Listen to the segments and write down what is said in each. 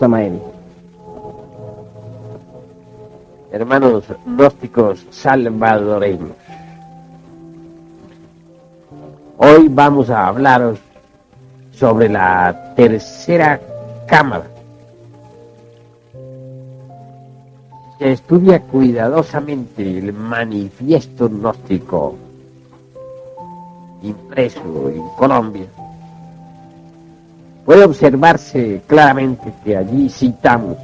Samael. Hermanos gnósticos salvadoreños, hoy vamos a hablaros sobre la tercera cámara. Se estudia cuidadosamente el manifiesto gnóstico impreso en Colombia. Puede observarse claramente que allí citamos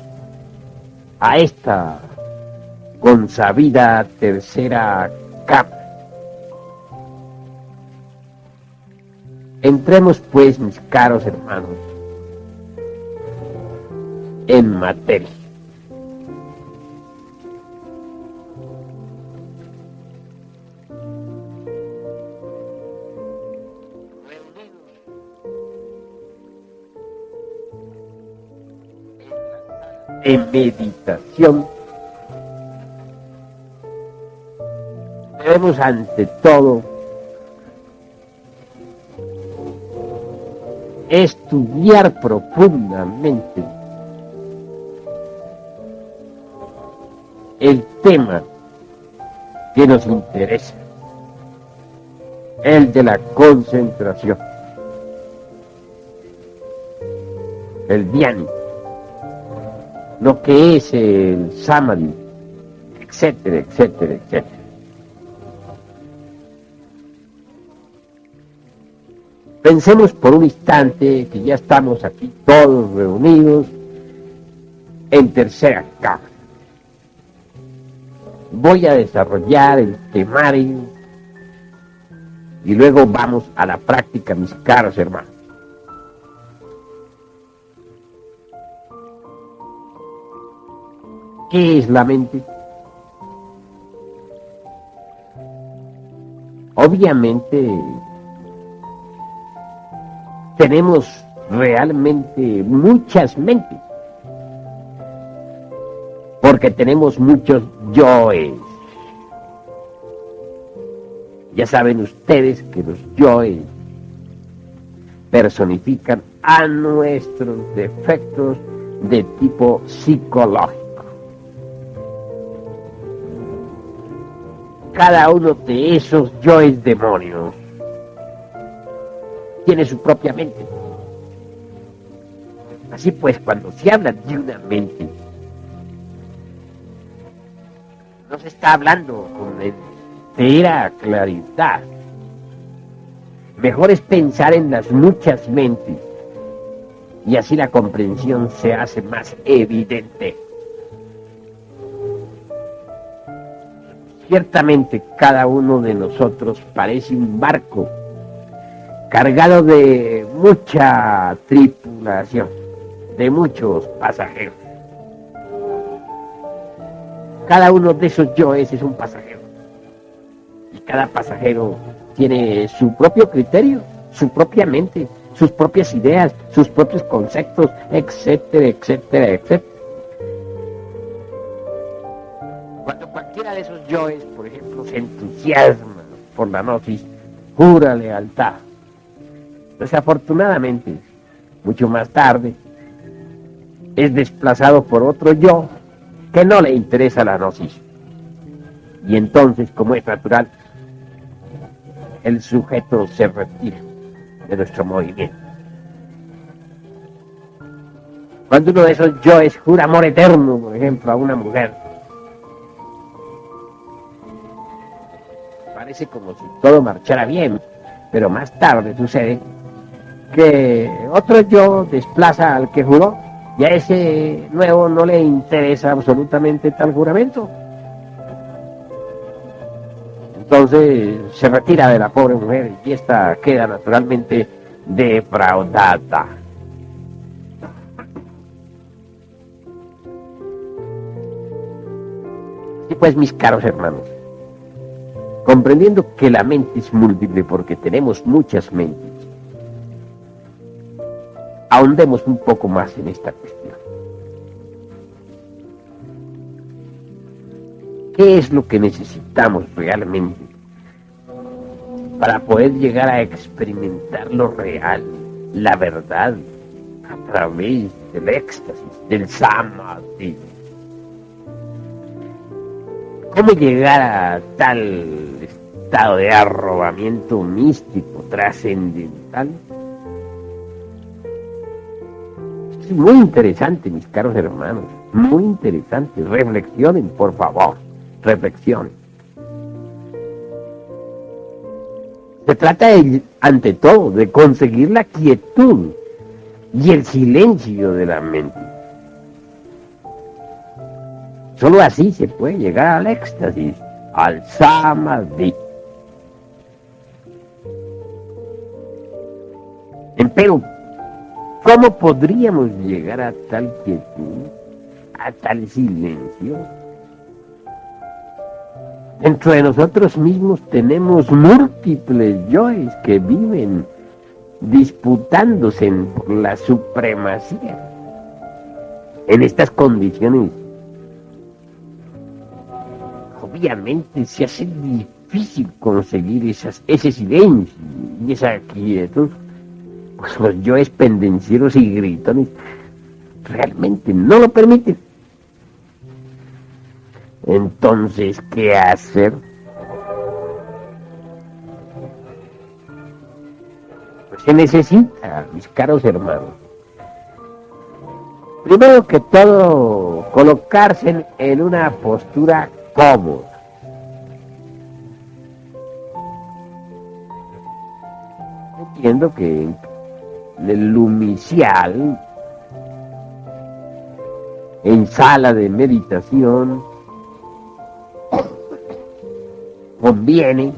a esta consabida tercera cámara. Entremos pues, mis caros hermanos, en materia. En meditación debemos ante todo estudiar profundamente el tema que nos interesa, el de la concentración, el dhyana, lo que es el samadhi, etcétera, etcétera, etcétera. Pensemos por un instante que ya estamos aquí todos reunidos en tercera cámara. Voy a desarrollar el temario y luego vamos a la práctica, mis caros hermanos. ¿Qué es la mente? Obviamente tenemos realmente muchas mentes, porque tenemos muchos yoes. Ya saben ustedes que los yoes personifican a nuestros defectos de tipo psicológico. Cada uno de esos yoes demonios tiene su propia mente. Así pues, cuando se habla de una mente, no se está hablando con entera claridad. Mejor es pensar en las muchas mentes y así la comprensión se hace más evidente. Ciertamente cada uno de nosotros parece un barco cargado de mucha tripulación, de muchos pasajeros. Cada uno de esos yoes es un pasajero. Y cada pasajero tiene su propio criterio, su propia mente, sus propias ideas, sus propios conceptos, etcétera, etcétera, etcétera. Cuando cualquiera de esos yoes, por ejemplo, se entusiasma por la gnosis, jura lealtad. Desafortunadamente, mucho más tarde, es desplazado por otro yo que no le interesa la gnosis. Y entonces, como es natural, el sujeto se retira de nuestro movimiento. Cuando uno de esos yoes jura amor eterno, por ejemplo, a una mujer, parece como si todo marchara bien, pero más tarde sucede que otro yo desplaza al que juró y a ese nuevo no le interesa absolutamente tal juramento. Entonces se retira de la pobre mujer y esta queda naturalmente defraudada. Y pues, mis caros hermanos, comprendiendo que la mente es múltiple porque tenemos muchas mentes, ahondemos un poco más en esta cuestión. ¿Qué es lo que necesitamos realmente para poder llegar a experimentar lo real, la verdad, a través del éxtasis, del samadhi. ¿Cómo llegar a tal estado de arrobamiento místico, trascendental? Es muy interesante, mis caros hermanos, muy interesante. Reflexionen, por favor, reflexionen. Se trata, ante todo, de conseguir la quietud y el silencio de la mente. Solo así se puede llegar al éxtasis, al samadhi. Pero, ¿cómo podríamos llegar a tal quietud, a tal silencio? Dentro de nosotros mismos tenemos múltiples yoes que viven disputándose por la supremacía. En estas condiciones, obviamente se hace difícil conseguir ese silencio y esa quietud. Pues los yoes pendencieros y gritones realmente no lo permiten. Entonces, ¿qué hacer? Pues se necesita, mis caros hermanos, primero que todo, colocarse en una postura cómoda. Entiendo que el lumicial, en sala de meditación, conviene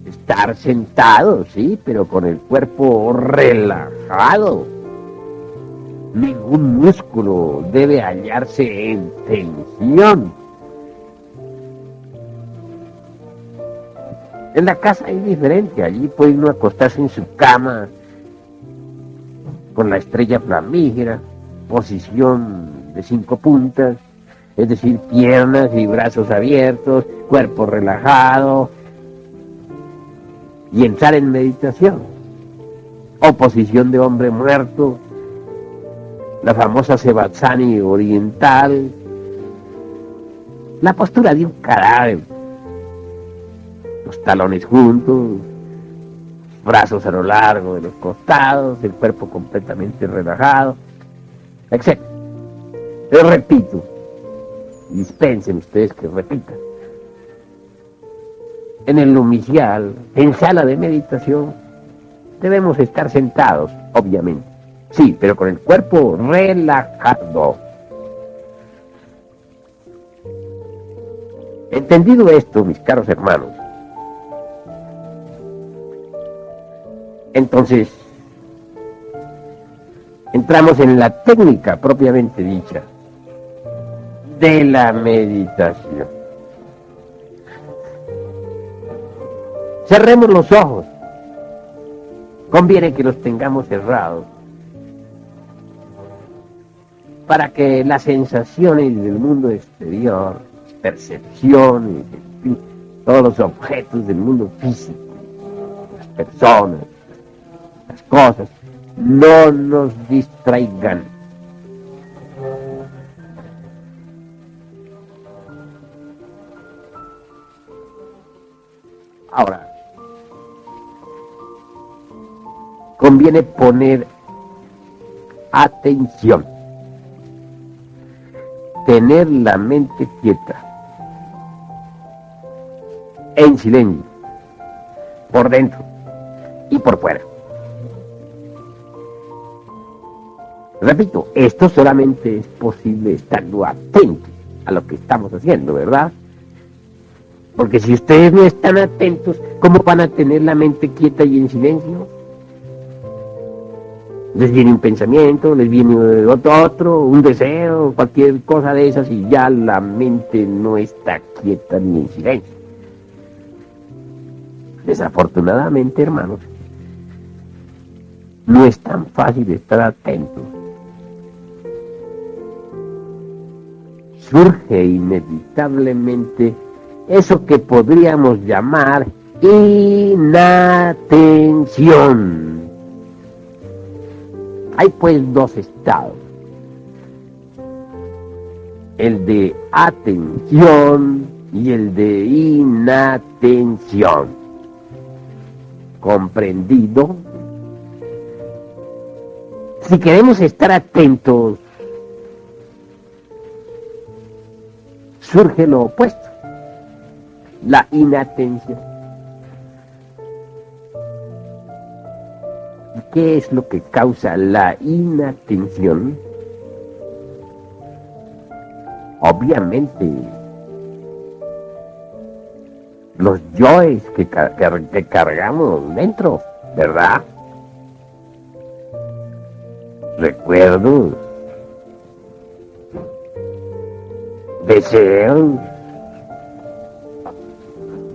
estar sentado, sí, pero con el cuerpo relajado. Ningún músculo debe hallarse en tensión. En la casa es diferente, allí puede uno acostarse en su cama con la estrella flamígera, posición de 5 puntas, es decir, piernas y brazos abiertos, cuerpo relajado, y entrar en meditación. O posición de hombre muerto, la famosa Sevatsani oriental, la postura de un cadáver, los talones juntos, brazos a lo largo de los costados, el cuerpo completamente relajado, etc. Pero repito, dispensen ustedes que repitan. En el lumicial, en sala de meditación, debemos estar sentados, obviamente. Sí, pero con el cuerpo relajado. Entendido esto, mis caros hermanos, entonces entramos en la técnica propiamente dicha de la meditación. Cerremos los ojos. Conviene que los tengamos cerrados para que las sensaciones del mundo exterior, percepciones, todos los objetos del mundo físico, las personas, las cosas, no nos distraigan. Ahora, conviene poner atención, tener la mente quieta, en silencio, por dentro y por fuera. Repito, esto solamente es posible estando atentos a lo que estamos haciendo, ¿verdad? Porque si ustedes no están atentos, ¿cómo van a tener la mente quieta y en silencio? Les viene un pensamiento, les viene otro, un deseo, cualquier cosa de esas, y ya la mente no está quieta ni en silencio. Desafortunadamente, hermanos, no es tan fácil estar atentos. Surge inevitablemente eso que podríamos llamar inatención. Hay pues dos estados, el de atención y el de inatención. ¿Comprendido? Si queremos estar atentos, surge lo opuesto, la inatención. ¿Y qué es lo que causa la inatención? Obviamente, los yoes que cargamos dentro, ¿verdad? Recuerdos, deseos,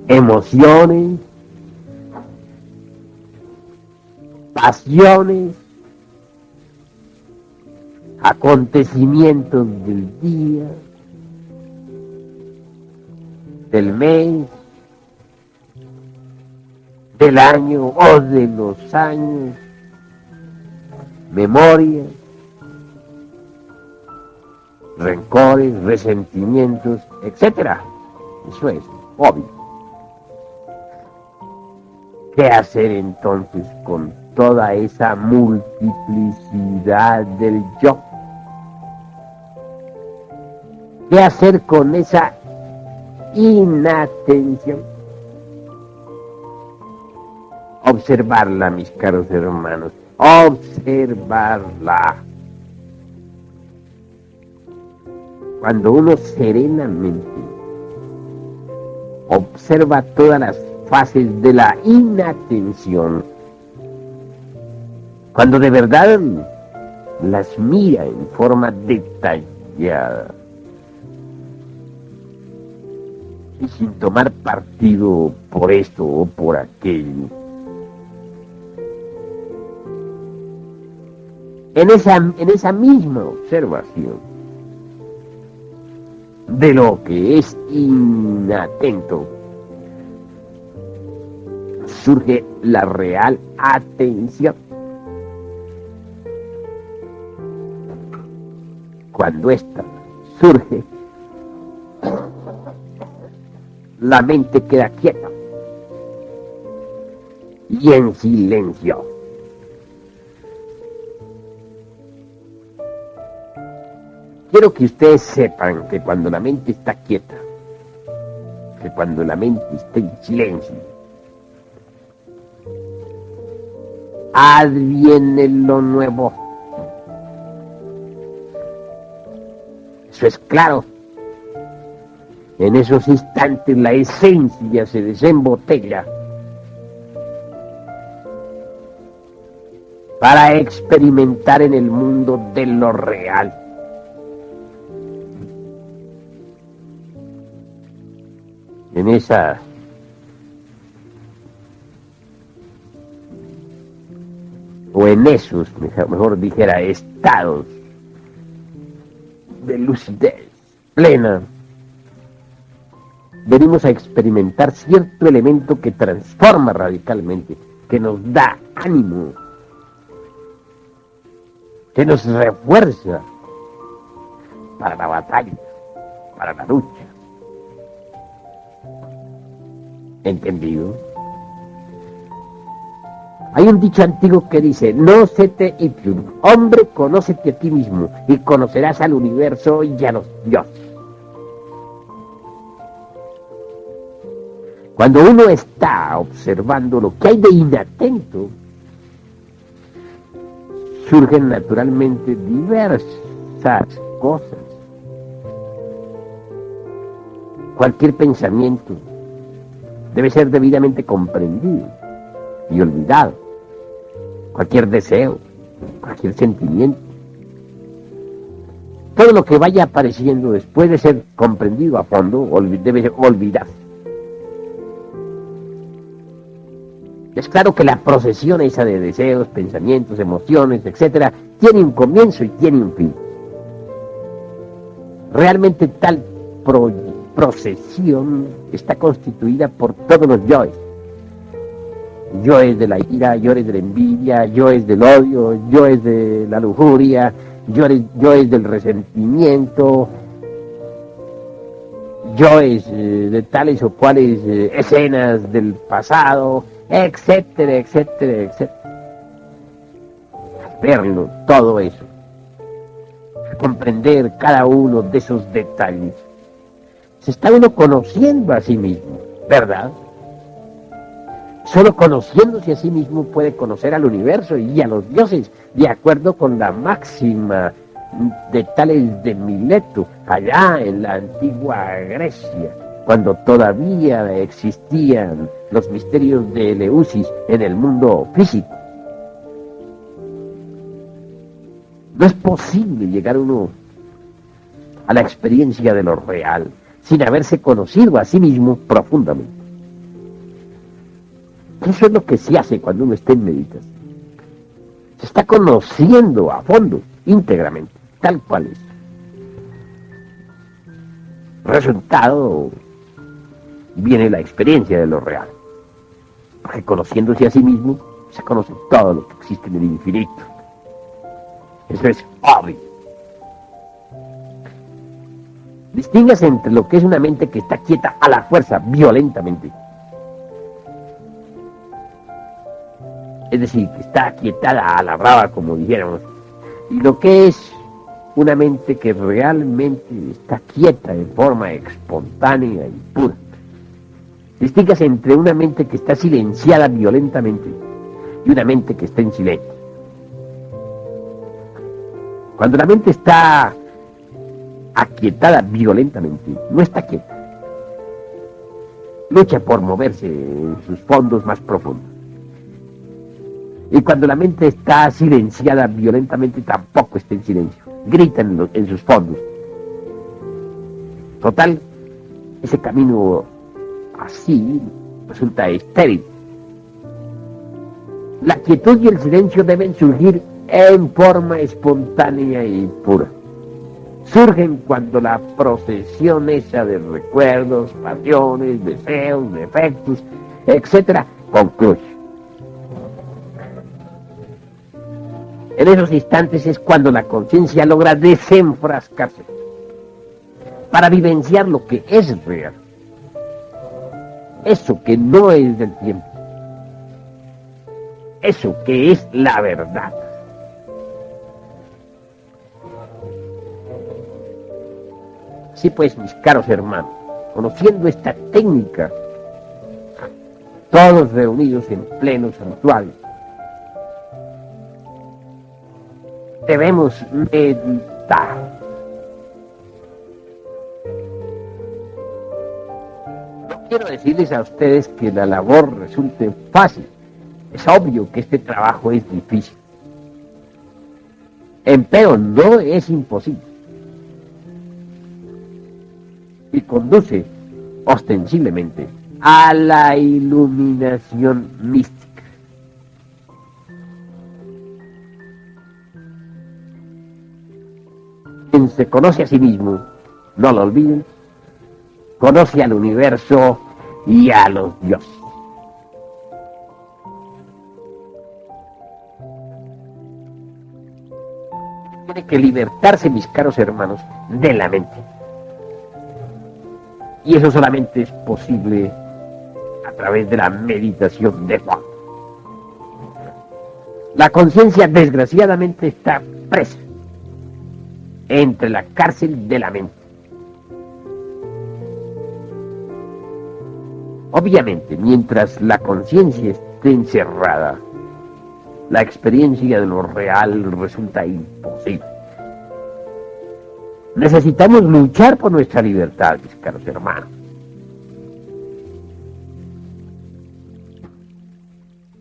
emociones, pasiones, acontecimientos del día, del mes, del año o de los años, memorias, rencores, resentimientos, etc. Eso es obvio. ¿Qué hacer entonces con toda esa multiplicidad del yo? ¿Qué hacer con esa inatención? Observarla, mis caros hermanos, observarla. Cuando uno serenamente observa todas las fases de la inatención, cuando de verdad las mira en forma detallada y sin tomar partido por esto o por aquello, en esa misma observación de lo que es inatento, surge la real atención. Cuando ésta surge, la mente queda quieta y en silencio. Quiero que ustedes sepan que cuando la mente está quieta, que cuando la mente está en silencio, adviene lo nuevo. Eso es claro. En esos instantes la esencia se desembotella para experimentar en el mundo de lo real. En esa o en esos, mejor dijera, estados de lucidez plena, venimos a experimentar cierto elemento que transforma radicalmente, que nos da ánimo, que nos refuerza para la batalla, para la lucha. ¿Entendido? Hay un dicho antiguo que dice: no sete ipsum, hombre, conócete a ti mismo y conocerás al universo y a los dioses. Cuando uno está observando lo que hay de inatento, surgen naturalmente diversas cosas. Cualquier pensamiento debe ser debidamente comprendido y olvidado. Cualquier deseo, cualquier sentimiento, todo lo que vaya apareciendo después de ser comprendido a fondo, debe olvidarse. Es claro que la procesión esa de deseos, pensamientos, emociones, etcétera, tiene un comienzo y tiene un fin. Realmente tal procesión está constituida por todos los yoes. yo es de la ira, yo es de la envidia, yo es del odio, yo es de la lujuria, yo es del resentimiento, yo es de tales o cuales escenas del pasado, etcétera, etcétera, etcétera. Verlo, todo eso, comprender cada uno de esos detalles, se está uno conociendo a sí mismo, ¿verdad? Solo conociéndose a sí mismo puede conocer al universo y a los dioses, de acuerdo con la máxima de Tales de Mileto, allá en la antigua Grecia, cuando todavía existían los misterios de Eleusis en el mundo físico. No es posible llegar uno a la experiencia de lo real sin haberse conocido a sí mismo profundamente. Eso es lo que se hace cuando uno está en meditación. Se está conociendo a fondo, íntegramente, tal cual es. Resultado viene la experiencia de lo real. Porque conociéndose a sí mismo, se conoce todo lo que existe en el infinito. Eso es obvio. Distíngase entre lo que es una mente que está quieta a la fuerza, violentamente. Es decir, que está aquietada a la brava, como dijéramos, y lo que es una mente que realmente está quieta en forma espontánea y pura. Distíngase entre una mente que está silenciada violentamente y una mente que está en silencio. Cuando la mente está aquietada violentamente, no está quieta. Lucha por moverse en sus fondos más profundos. Y cuando la mente está silenciada violentamente, tampoco está en silencio. Grita en sus fondos. Total, ese camino así resulta estéril. La quietud y el silencio deben surgir en forma espontánea y pura. Surgen cuando la procesión esa de recuerdos, pasiones, deseos, defectos, etcétera, concluye. En esos instantes es cuando la conciencia logra desenfrascarse para vivenciar lo que es real. Eso que no es del tiempo. Eso que es la verdad. Así pues, mis caros hermanos, conociendo esta técnica, todos reunidos en pleno santuario, debemos meditar. No quiero decirles a ustedes que la labor resulte fácil. Es obvio que este trabajo es difícil. Empero no es imposible. Y conduce ostensiblemente a la iluminación mística. Quien se conoce a sí mismo, no lo olviden, conoce al universo y a los dioses. Tiene que libertarse, mis caros hermanos, de la mente. Y eso solamente es posible a través de la meditación de Juan. La conciencia, desgraciadamente, está presa entre la cárcel de la mente. Obviamente, mientras la conciencia esté encerrada, la experiencia de lo real resulta imposible. Necesitamos luchar por nuestra libertad, mis caros hermanos.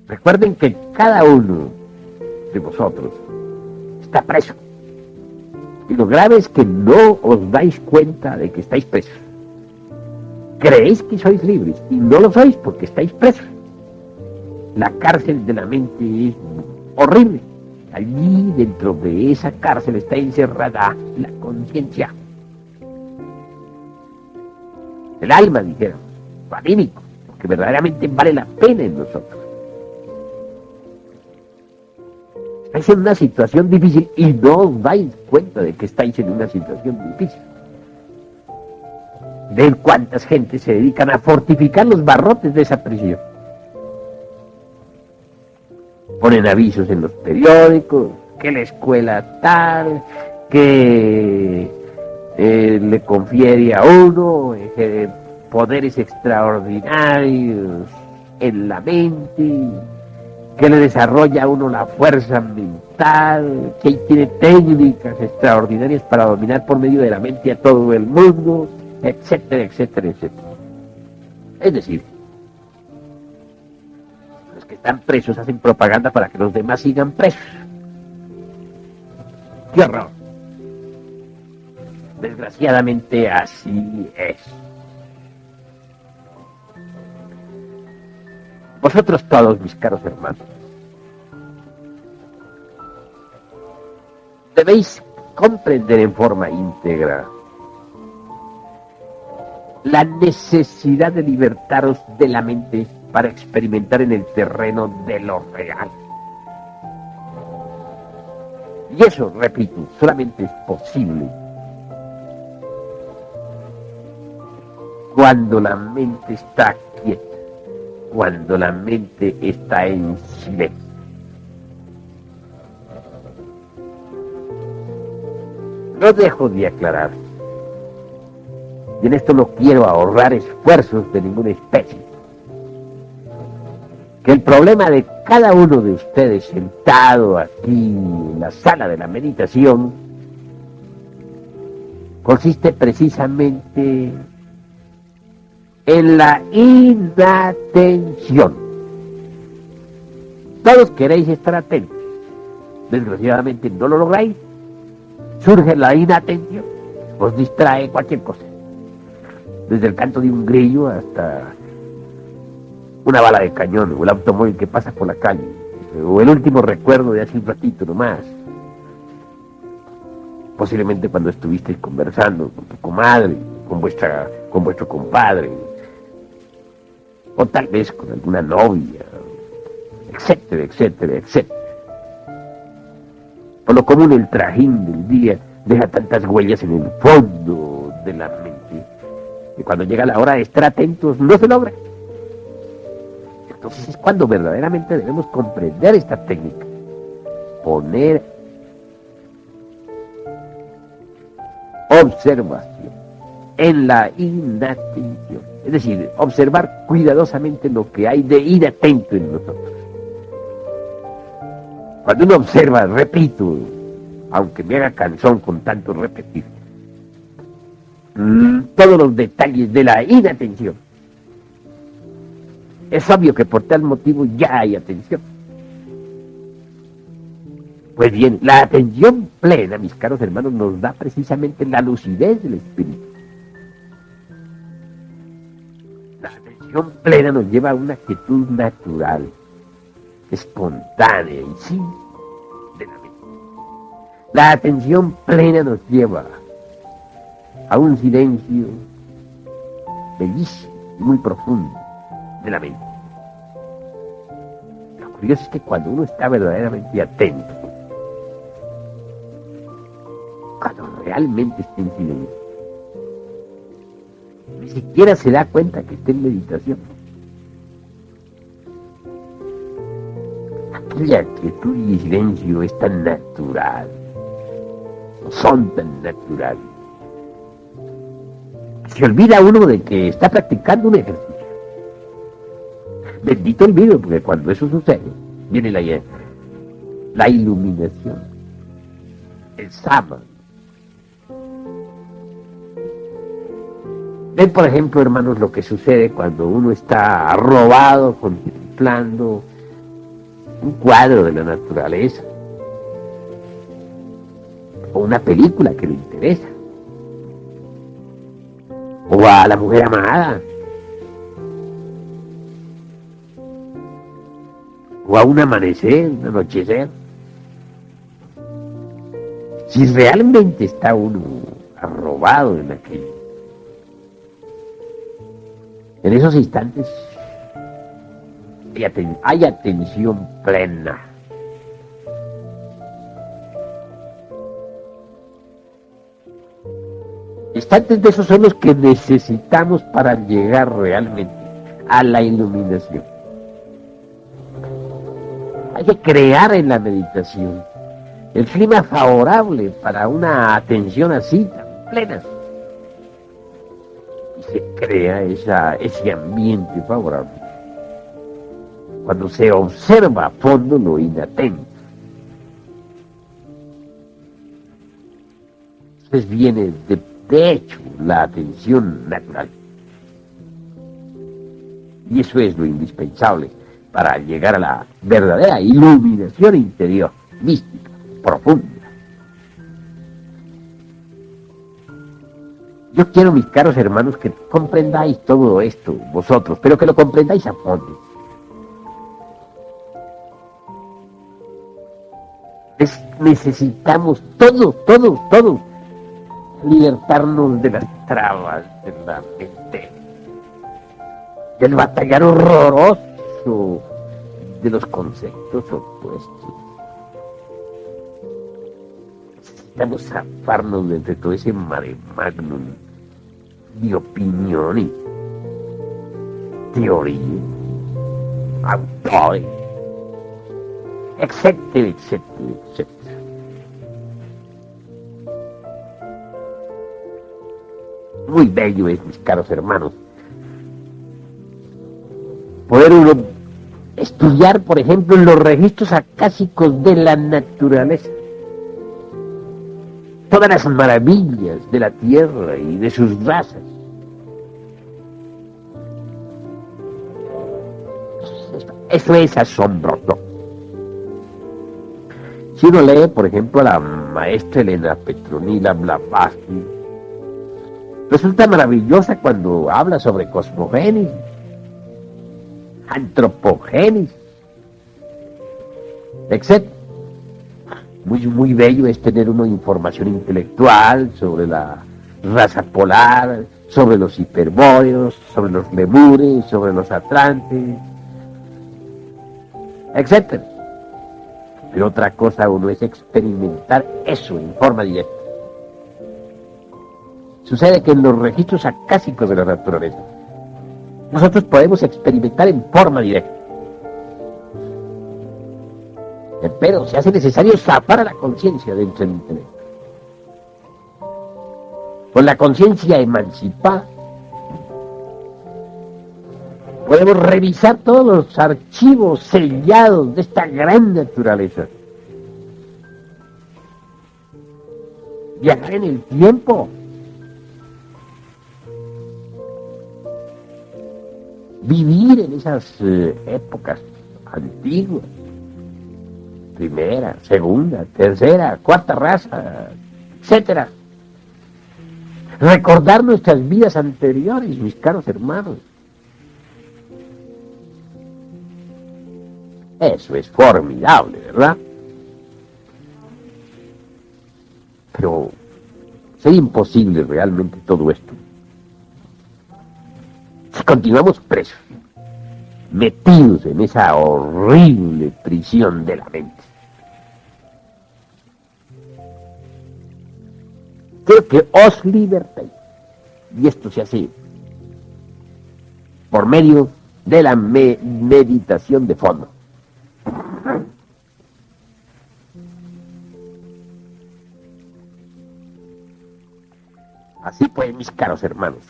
Recuerden que cada uno de vosotros está preso. Y lo grave es que no os dais cuenta de que estáis presos. Creéis que sois libres y no lo sois porque estáis presos. La cárcel de la mente es horrible. Allí, dentro de esa cárcel, está encerrada la conciencia. El alma, dijéramos, lo anímico, lo que verdaderamente vale la pena en nosotros. estáis en una situación difícil y no os dais cuenta de que estáis en una situación difícil. Ven cuántas gentes se dedican a fortificar los barrotes de esa prisión. Ponen avisos en los periódicos, que la escuela tal, que le confiere a uno poderes extraordinarios en la mente, que le desarrolla a uno la fuerza mental, que tiene técnicas extraordinarias para dominar por medio de la mente a todo el mundo, etcétera, etcétera, etcétera. Es decir, los que están presos hacen propaganda para que los demás sigan presos. ¡Qué horror! Desgraciadamente así es. Vosotros todos, mis caros hermanos, debéis comprender en forma íntegra la necesidad de libertaros de la mente para experimentar en el terreno de lo real. Y eso, repito, solamente es posible cuando la mente está quieta, cuando la mente está en silencio. No dejo de aclarar, y en esto no quiero ahorrar esfuerzos de ninguna especie, que el problema de cada uno de ustedes sentado aquí en la sala de la meditación consiste precisamente en la inatención. Todos queréis estar atentos, desgraciadamente no lo lográis, surge la inatención, os distrae cualquier cosa, desde el canto de un grillo hasta una bala de cañón, o el automóvil que pasa por la calle, o el último recuerdo de hace un ratito nomás, posiblemente cuando estuvisteis conversando con tu comadre, con vuestro compadre, o tal vez con alguna novia, etcétera, etcétera, etcétera. Por lo común el trajín del día deja tantas huellas en el fondo de la mente que cuando llega la hora de estar atentos no se logra. Entonces es cuando verdaderamente debemos comprender esta técnica, poner observación en la inatención, es decir, observar cuidadosamente lo que hay de inatento en nosotros. Cuando uno observa, repito, aunque me haga cansón con tanto repetir, todos los detalles de la inatención, es obvio que por tal motivo ya hay atención. Pues bien, la atención plena, mis caros hermanos, nos da precisamente la lucidez del espíritu. La atención plena nos lleva a una quietud natural, espontánea y sí de la mente. La atención plena nos lleva a un silencio bellísimo y muy profundo de la mente. Lo curioso es que cuando uno está verdaderamente atento, cuando realmente está en silencio, ni siquiera se da cuenta que está en meditación. Aquella quietud y silencio es tan natural, son tan naturales. Se olvida uno de que está practicando un ejercicio. Bendito olvido, porque cuando eso sucede, viene la iluminación, el Sama. Ven, por ejemplo, hermanos, lo que sucede cuando uno está arrobado contemplando un cuadro de la naturaleza, o una película que le interesa, o a la mujer amada, o a un amanecer, un anochecer. Si realmente está uno arrobado en aquello, en esos instantes hay atención plena. instantes de esos son los que necesitamos para llegar realmente a la iluminación. Hay que crear en la meditación el clima favorable para una atención así tan plena. Y se crea ese ambiente favorable cuando se observa a fondo lo inatento. Entonces viene de hecho la atención natural. Y eso es lo indispensable para llegar a la verdadera iluminación interior, mística, profunda. Yo quiero, mis caros hermanos, que comprendáis todo esto vosotros, pero que lo comprendáis a fondo. Necesitamos todos, libertarnos de las trabas de la mente, del batallar horroroso de los conceptos opuestos. Necesitamos zafarnos de entre todo ese mare magnum de opiniones, teorías, autores, etcétera, etcétera, etcétera. Muy bello es, mis caros hermanos, poder uno estudiar, por ejemplo, en los registros acásicos de la naturaleza todas las maravillas de la tierra y de sus razas. Eso es asombroso. Si uno lee, por ejemplo, a la maestra Elena Petronila Blavatsky, resulta maravillosa cuando habla sobre cosmogénesis, antropogénesis, etc. Muy bello es tener una información intelectual sobre la raza polar, sobre los hiperbóreos, sobre los lemures, sobre los atlantes, etc. Pero otra cosa uno es experimentar eso en forma directa. Sucede que en los registros acásicos de la naturaleza, nosotros podemos experimentar en forma directa. Pero se hace necesario zafar a la conciencia dentro del intelecto. Con la conciencia emancipada, podemos revisar todos los archivos sellados de esta gran naturaleza. Viajar en el tiempo. Vivir en esas épocas antiguas. Primera, segunda, tercera, cuarta raza, etcétera. Recordar nuestras vidas anteriores, mis caros hermanos. Eso es formidable, ¿verdad? Pero sería imposible realmente todo esto si continuamos presos, metidos en esa horrible prisión de la mente. Quiero que os libertéis. Y esto se hace por medio de la meditación de fondo. Así pues, mis caros hermanos,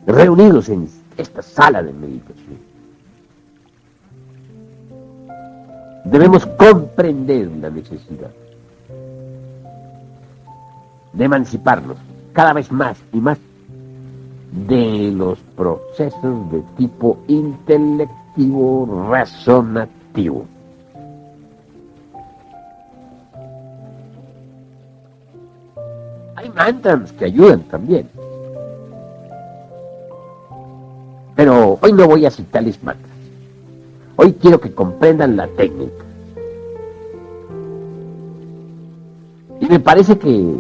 reunidos en esta sala de meditación, debemos comprender la necesidad de emanciparnos cada vez más y más de los procesos de tipo intelectivo razonativo. Hay mantras que ayudan también, pero hoy no voy a citarles mantras. Hoy quiero que comprendan la técnica. Y me parece que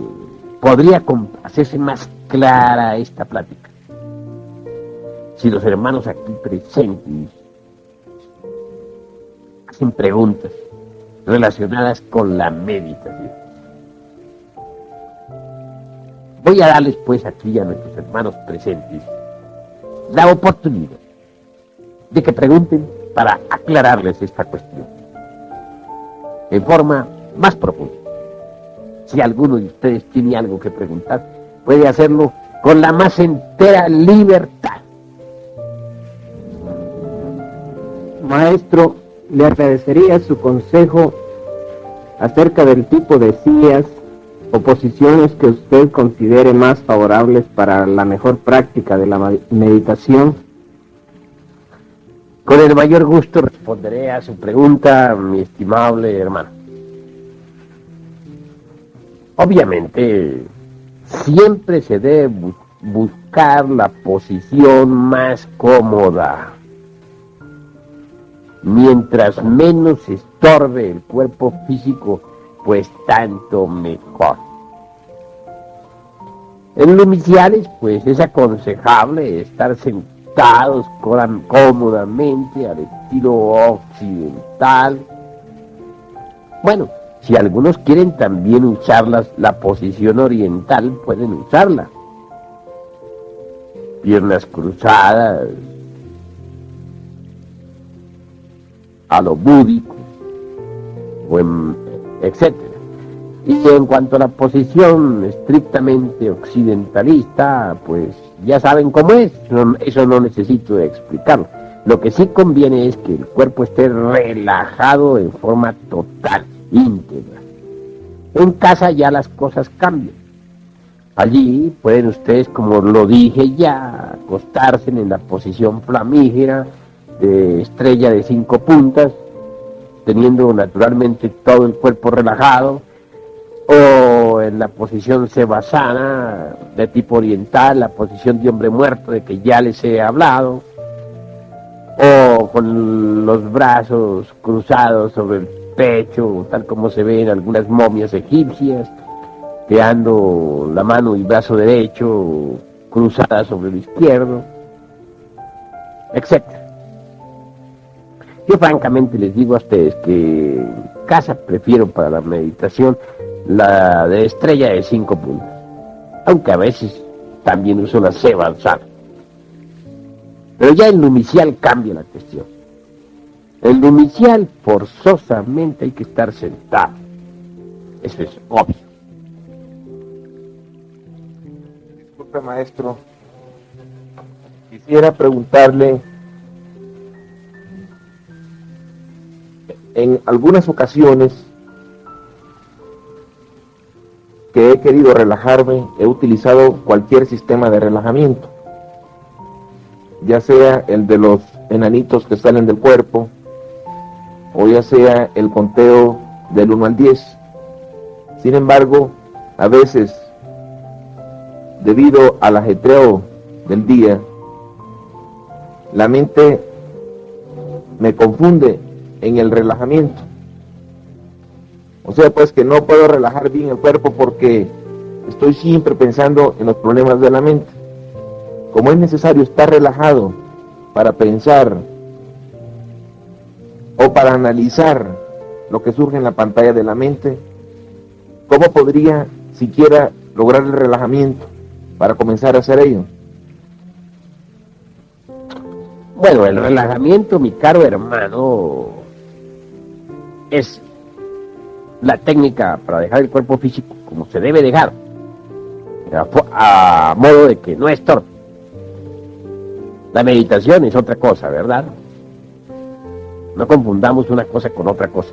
podría hacerse más clara esta plática si los hermanos aquí presentes hacen preguntas relacionadas con la meditación. Voy a darles pues aquí a nuestros hermanos presentes la oportunidad de que pregunten para aclararles esta cuestión en forma más profunda. Si alguno de ustedes tiene algo que preguntar, puede hacerlo con la más entera libertad. Maestro, le agradecería su consejo acerca del tipo de sillas o posiciones que usted considere más favorables para la mejor práctica de la meditación. Con el mayor gusto responderé a su pregunta, mi estimable hermano. Obviamente, siempre se debe buscar la posición más cómoda. Mientras menos estorbe el cuerpo físico, pues tanto mejor. En lo iniciales, pues es aconsejable estar sentados cómodamente al estilo occidental. Bueno, si algunos quieren también usar la posición oriental, pueden usarla. Piernas cruzadas, a lo búdico, etcétera. Y en cuanto a la posición estrictamente occidentalista, pues ya saben cómo es, eso no necesito explicarlo. Lo que sí conviene es que el cuerpo esté relajado en forma total, íntegra. En casa ya las cosas cambian. Allí pueden ustedes, como lo dije ya, acostarse en la posición flamígera, de estrella de 5 puntas, teniendo naturalmente todo el cuerpo relajado, o en la posición sevasana de tipo oriental, la posición de hombre muerto de que ya les he hablado, o con los brazos cruzados sobre el pecho, tal como se ve en algunas momias egipcias, quedando la mano y brazo derecho cruzada sobre el izquierdo, etcétera. Yo francamente les digo a ustedes que en casa prefiero para la meditación la de estrella de 5 puntas, aunque a veces también uso la sevasana. Pero ya en lo inicial cambia la cuestión. En lo inicial forzosamente hay que estar sentado. Eso es obvio. Disculpe, maestro. Quisiera preguntarle, en algunas ocasiones que he querido relajarme, he utilizado cualquier sistema de relajamiento, ya sea el de los enanitos que salen del cuerpo, o ya sea el conteo del 1 al 10. Sin embargo, a veces, debido al ajetreo del día, la mente me confunde en el relajamiento. O sea, pues que no puedo relajar bien el cuerpo porque estoy siempre pensando en los problemas de la mente. Como es necesario estar relajado para pensar o para analizar lo que surge en la pantalla de la mente, ¿cómo podría siquiera lograr el relajamiento para comenzar a hacer ello? Bueno, el relajamiento, mi caro hermano, es la técnica para dejar el cuerpo físico como se debe dejar, a modo de que no estorbe. La meditación es otra cosa, ¿verdad? No confundamos una cosa con otra cosa.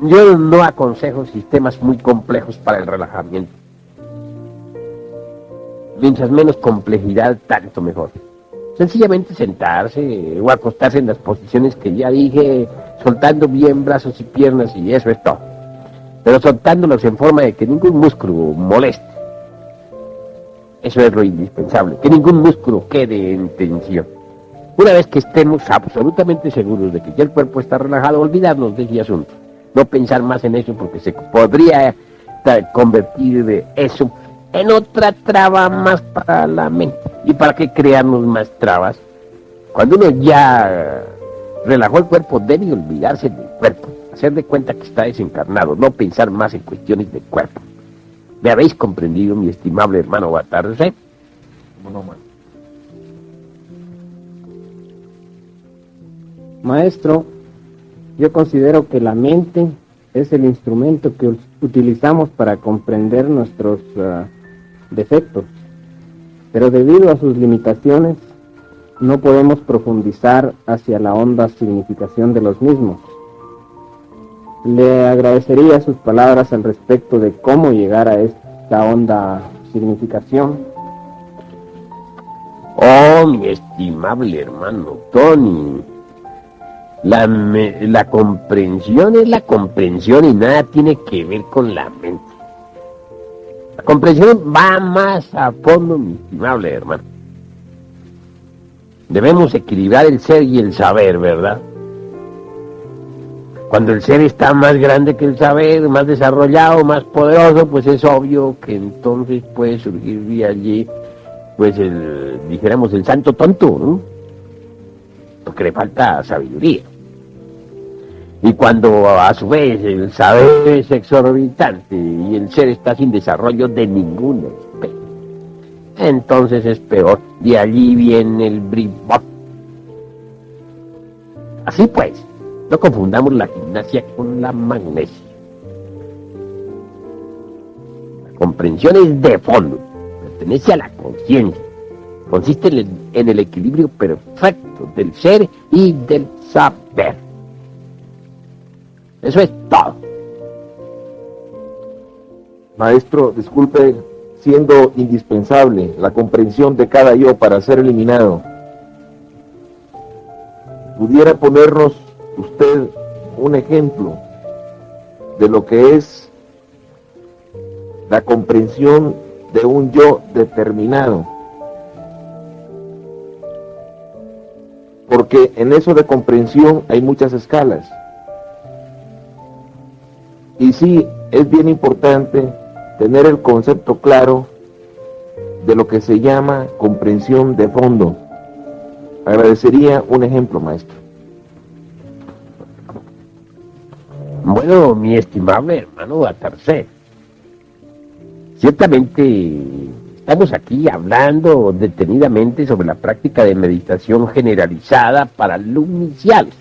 Yo no aconsejo sistemas muy complejos para el relajamiento. Mientras menos complejidad, tanto mejor. Sencillamente sentarse o acostarse en las posiciones que ya dije, soltando bien brazos y piernas, y eso es todo. Pero soltándolos en forma de que ningún músculo moleste. Eso es lo indispensable, que ningún músculo quede en tensión. Una vez que estemos absolutamente seguros de que ya el cuerpo está relajado, olvidarnos de ese asunto. No pensar más en eso, porque se podría convertir de eso en otra traba más para la mente. ¿Y para qué crearnos más trabas? Cuando uno ya relajó el cuerpo, debe olvidarse del cuerpo, hacer de cuenta que está desencarnado, no pensar más en cuestiones del cuerpo. ¿Me habéis comprendido, mi estimable hermano Batarse? ¿Cómo no, maestro? Maestro, yo considero que la mente es el instrumento que utilizamos para comprender nuestros defectos, pero debido a sus limitaciones no podemos profundizar hacia la honda significación de los mismos. Le agradecería sus palabras al respecto de cómo llegar a esta honda significación. Oh, mi estimable hermano Tony, la comprensión es la comprensión y nada tiene que ver con la mente. La comprensión va más a fondo, mi estimable hermano. Debemos equilibrar el ser y el saber, ¿verdad? Cuando el ser está más grande que el saber, más desarrollado, más poderoso, pues es obvio que entonces puede surgir de allí, pues dijéramos, el santo tonto, ¿no? Porque le falta sabiduría. Y cuando a su vez el saber es exorbitante y el ser está sin desarrollo de ninguna especie, entonces es peor. De allí viene el bribón. Así pues, no confundamos la gimnasia con la magnesia. La comprensión es de fondo, pertenece a la conciencia, consiste en el equilibrio perfecto del ser y del saber. Eso es todo. Maestro, disculpe, siendo indispensable la comprensión de cada yo para ser eliminado, ¿pudiera ponernos usted un ejemplo de lo que es la comprensión de un yo determinado? Porque en eso de comprensión hay muchas escalas. Y sí, es bien importante tener el concepto claro de lo que se llama comprensión de fondo. Agradecería un ejemplo, maestro. Bueno, mi estimable hermano Batarse, ciertamente estamos aquí hablando detenidamente sobre la práctica de meditación generalizada para alumnos iniciales.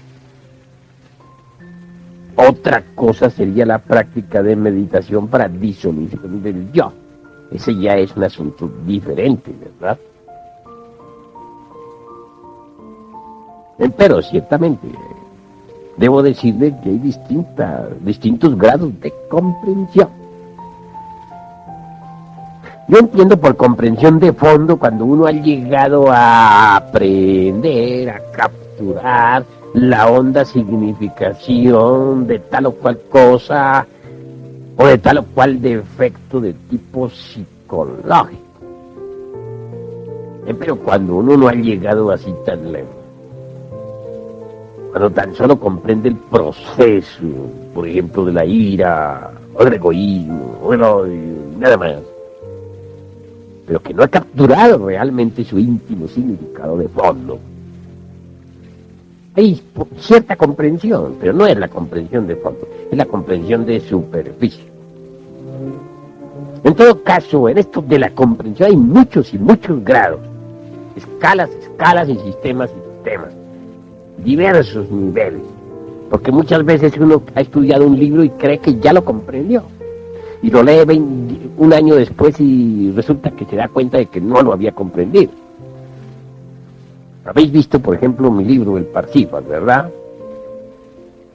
Otra cosa sería la práctica de meditación para disolución del yo. Ese ya es un asunto diferente, ¿verdad? Pero ciertamente debo decirle que hay distintos grados de comprensión. Yo entiendo por comprensión de fondo cuando uno ha llegado a aprender, a capturar la honda significación de tal o cual cosa o de tal o cual defecto de tipo psicológico. Pero cuando uno no ha llegado así tan lejos, cuando tan solo comprende el proceso, por ejemplo, de la ira, o del egoísmo, o del odio, nada más, pero que no ha capturado realmente su íntimo significado de fondo, hay cierta comprensión, pero no es la comprensión de fondo, es la comprensión de superficie. En todo caso, en esto de la comprensión hay muchos y muchos grados, escalas y sistemas, diversos niveles, porque muchas veces uno ha estudiado un libro y cree que ya lo comprendió, y lo lee un año después y resulta que se da cuenta de que no lo había comprendido. Habéis visto, por ejemplo, mi libro, El Parsifal, ¿verdad?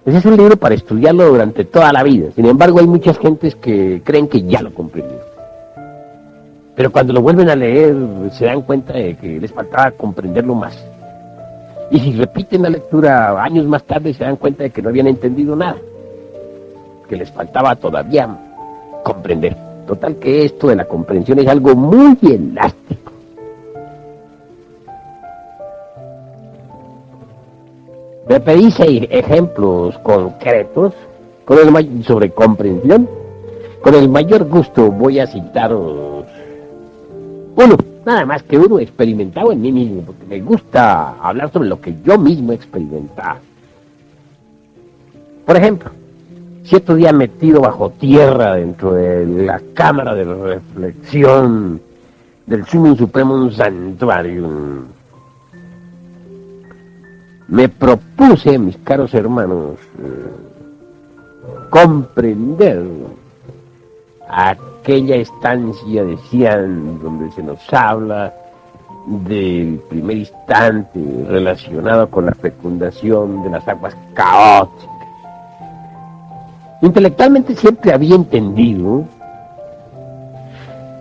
Ese es un libro para estudiarlo durante toda la vida. Sin embargo, hay muchas gentes que creen que ya lo comprendieron. Pero cuando lo vuelven a leer, se dan cuenta de que les faltaba comprenderlo más. Y si repiten la lectura años más tarde, se dan cuenta de que no habían entendido nada. Que les faltaba todavía comprender. Total que esto de la comprensión es algo muy elástico. Me pedís ejemplos concretos sobre comprensión. Con el mayor gusto voy a citaros uno, nada más que uno experimentado en mí mismo, porque me gusta hablar sobre lo que yo mismo he experimentado. Por ejemplo, cierto día metido bajo tierra dentro de la cámara de reflexión del Sumum Supremum Sanctuarium, me propuse, mis caros hermanos, comprender aquella estancia de Xi'an donde se nos habla del primer instante relacionado con la fecundación de las aguas caóticas. Intelectualmente siempre había entendido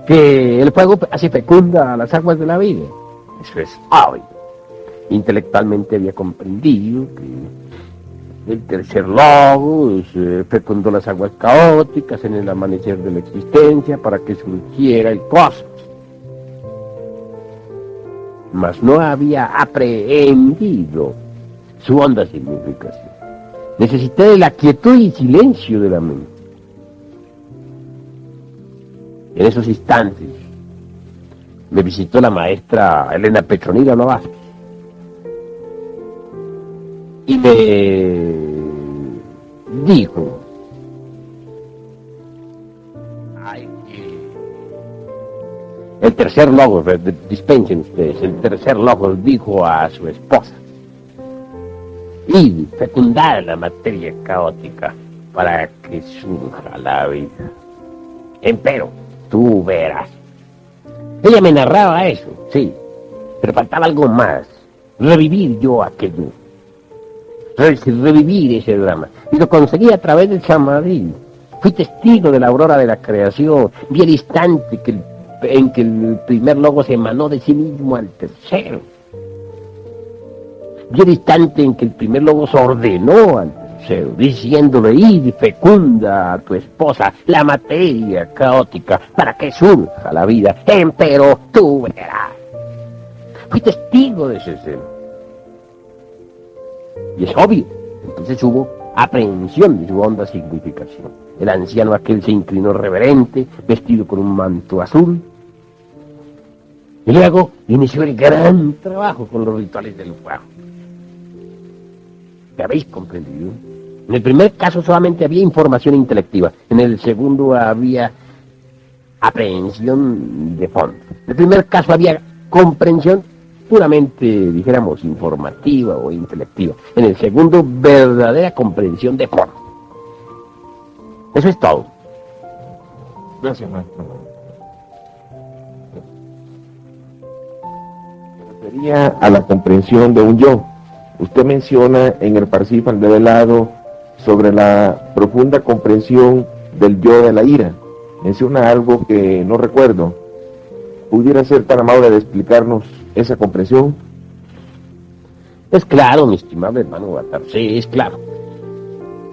que el fuego hace fecunda a las aguas de la vida. Eso es obvio. Intelectualmente había comprendido que el tercer logos fecundó las aguas caóticas en el amanecer de la existencia para que surgiera el cosmos. Mas no había aprehendido su honda significación. Necesité de la quietud y silencio de la mente. En esos instantes me visitó la maestra Elena Petronila Vázquez y me dijo: el tercer logos, dispensen ustedes, el tercer logos dijo a su esposa: y fecundar la materia caótica para que surja la vida. Empero, tú verás. Ella me narraba eso, sí, pero faltaba algo más. Revivir yo aquello. Revivir ese drama. Y lo conseguí a través del Samadhi. Fui testigo de la aurora de la creación. Vi el instante en que el primer logo se emanó de sí mismo al tercero. Vi el instante en que el primer logo se ordenó al tercero, diciéndole: id, fecunda a tu esposa la materia caótica para que surja la vida. Empero tú verás. Fui testigo de ese escena. Y es obvio. Entonces hubo aprehensión de su honda significación. El anciano aquel se inclinó reverente, vestido con un manto azul. Y luego inició el gran trabajo con los rituales del fuego. ¿Me habéis comprendido? En el primer caso solamente había información intelectiva. En el segundo había aprehensión de fondo. En el primer caso había comprensión puramente, dijéramos, informativa o intelectiva. En el segundo, verdadera comprensión de fondo. Eso es todo. Gracias, maestro. Me refería a la comprensión de un yo. Usted menciona en el Parsifal develado sobre la profunda comprensión del yo de la ira. Menciona algo que no recuerdo. ¿Pudiera ser tan amable de explicarnos esa comprensión? Es claro, mi estimable hermano Batar, sí, es claro.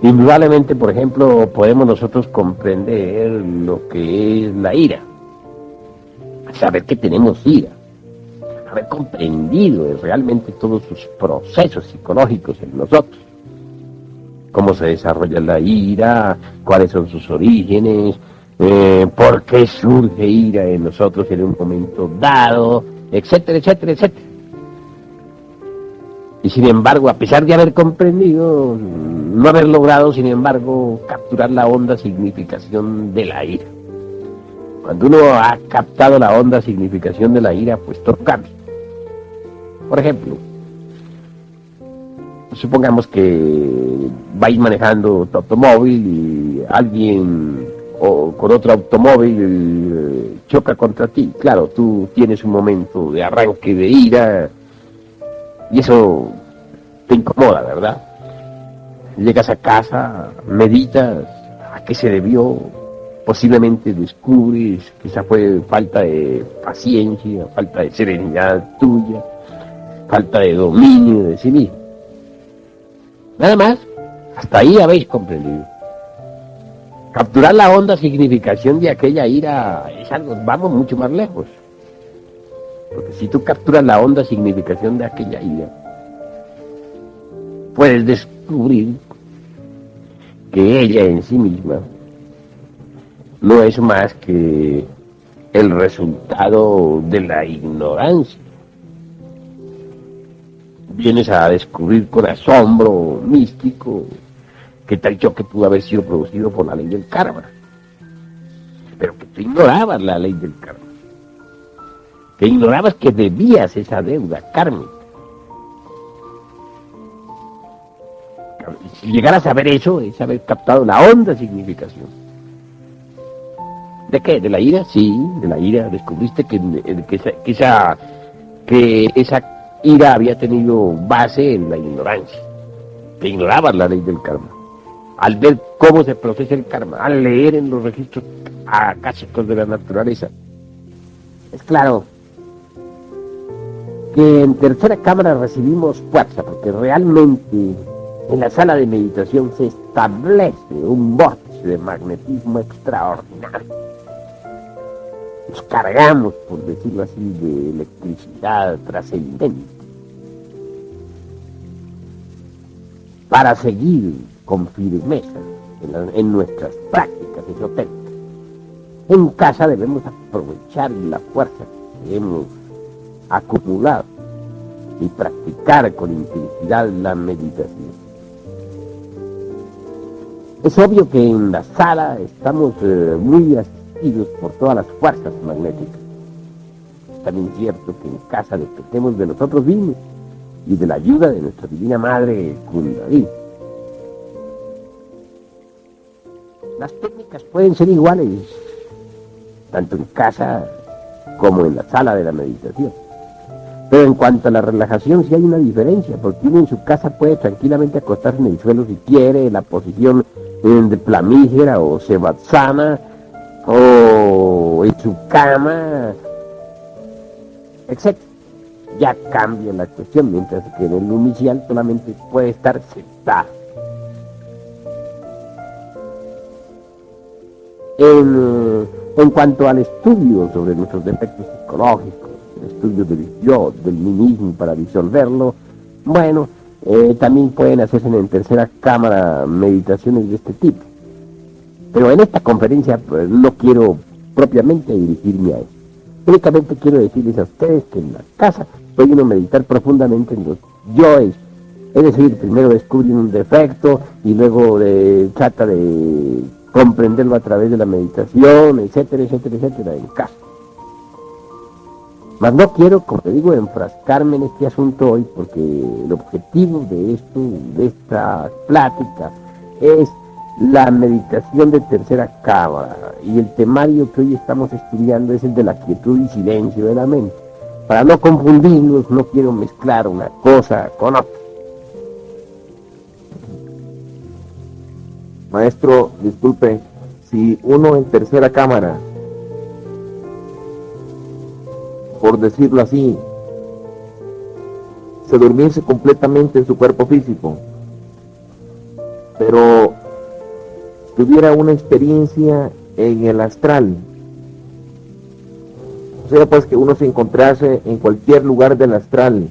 Indudablemente, por ejemplo, podemos nosotros comprender lo que es la ira. Saber que tenemos ira. Haber comprendido realmente todos sus procesos psicológicos en nosotros. Cómo se desarrolla la ira, cuáles son sus orígenes, por qué surge ira en nosotros en un momento dado, etcétera, etcétera, etcétera. Y sin embargo, a pesar de haber comprendido, no haber logrado, sin embargo, capturar la honda significación de la ira. Cuando uno ha captado la honda significación de la ira, pues todo cambia. Por ejemplo, supongamos que vais manejando tu automóvil y alguien con otro automóvil choca contra ti. Claro, tú tienes un momento de arranque de ira y eso te incomoda, ¿verdad? Llegas a casa, meditas a qué se debió, posiblemente descubres que esa fue falta de paciencia, falta de serenidad tuya, falta de dominio de sí mismo. Nada más, hasta ahí habéis comprendido. Capturar la honda significación de aquella ira es algo, vamos mucho más lejos. Porque si tú capturas la honda significación de aquella ira, puedes descubrir que ella en sí misma no es más que el resultado de la ignorancia. Vienes a descubrir con asombro místico ¿Qué tal choque pudo haber sido producido por la ley del karma? Pero que tú ignorabas la ley del karma. Que ignorabas que debías esa deuda kármica. Si llegar a saber eso, es haber captado la honda significación. ¿De qué? ¿De la ira? Sí, de la ira. Descubriste que esa ira había tenido base en la ignorancia. Que ignorabas la ley del karma. Al ver cómo se procesa el karma, al leer en los registros akáshicos de la naturaleza. Es claro que en tercera cámara recibimos fuerza, porque realmente en la sala de meditación se establece un vórtice de magnetismo extraordinario. Nos cargamos, por decirlo así, de electricidad trascendente para seguir con firmeza en nuestras prácticas esotéricas. En casa debemos aprovechar la fuerza que hemos acumulado y practicar con intensidad la meditación. Es obvio que en la sala estamos muy asistidos por todas las fuerzas magnéticas. Es también cierto que en casa dependemos de nosotros mismos y de la ayuda de nuestra divina madre Kundalini. Las técnicas pueden ser iguales, tanto en casa como en la sala de la meditación. Pero en cuanto a la relajación sí hay una diferencia, porque uno en su casa puede tranquilamente acostarse en el suelo si quiere, en la posición de plamígera o sevasana, o en su cama, etc. Ya cambia la cuestión, mientras que en el inicial solamente puede estar sentado. En cuanto al estudio sobre nuestros defectos psicológicos, el estudio del yo, del mí mismo para disolverlo, bueno, también pueden hacerse en tercera cámara meditaciones de este tipo. Pero en esta conferencia pues, no quiero propiamente dirigirme a eso. Únicamente quiero decirles a ustedes que en la casa puede uno meditar profundamente en los yoes. Es decir, primero descubren un defecto y luego trata de comprenderlo a través de la meditación, etcétera, etcétera, etcétera, en casa. Mas no quiero, como te digo, enfrascarme en este asunto hoy, porque el objetivo de esta plática, es la meditación de tercera cámara, y el temario que hoy estamos estudiando es el de la quietud y silencio de la mente. Para no confundirlos, no quiero mezclar una cosa con otra. Maestro, disculpe, si uno en tercera cámara, por decirlo así, se durmiese completamente en su cuerpo físico, pero tuviera una experiencia en el astral, o sea pues que uno se encontrase en cualquier lugar del astral,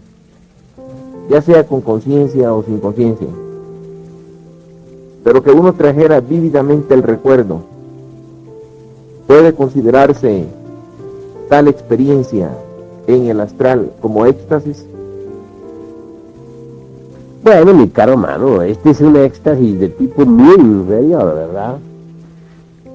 ya sea con conciencia o sin conciencia, pero que uno trajera vívidamente el recuerdo, ¿puede considerarse tal experiencia en el astral como éxtasis? Bueno, mi caro hermano, este es un éxtasis de tipo muy inferior, ¿verdad?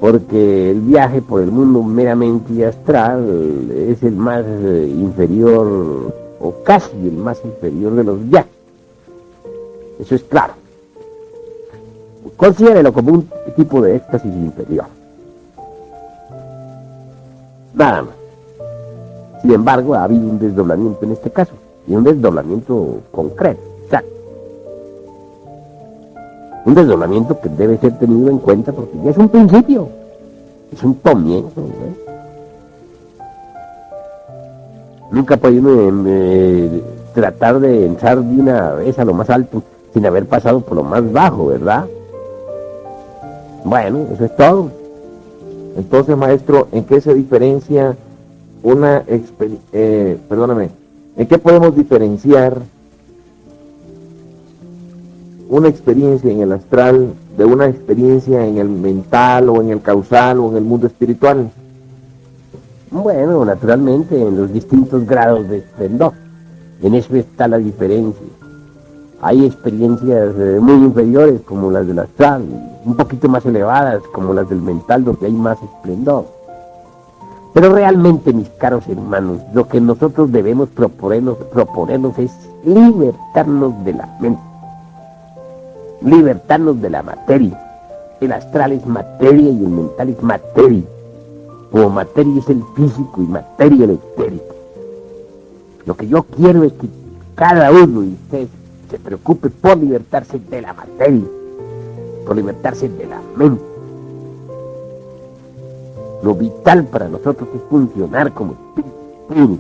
Porque el viaje por el mundo meramente astral es el más inferior, o casi el más inferior de los viajes. Eso es claro. Considérelo como un tipo de éxtasis inferior. Nada más. Sin embargo, ha habido un desdoblamiento en este caso, y un desdoblamiento concreto, exacto. Un desdoblamiento que debe ser tenido en cuenta porque ya es un principio, es un comienzo, ¿no? Nunca puede uno tratar de entrar de una vez a lo más alto sin haber pasado por lo más bajo, ¿verdad? Bueno, eso es todo. Entonces, maestro, ¿en qué se diferencia ¿en qué podemos diferenciar una experiencia en el astral de una experiencia en el mental o en el causal o en el mundo espiritual? Bueno, naturalmente en los distintos grados de esplendor. En eso está la diferencia. Hay experiencias muy inferiores como las del astral, un poquito más elevadas como las del mental, donde hay más esplendor. Pero realmente, mis caros hermanos, lo que nosotros debemos proponernos es libertarnos de la mente, libertarnos de la materia. El astral es materia y el mental es materia. Como materia es el físico y materia el etérico. Lo que yo quiero es que cada uno de ustedes se preocupe por libertarse de la materia, por libertarse de la mente. Lo vital para nosotros es funcionar como espíritu puro,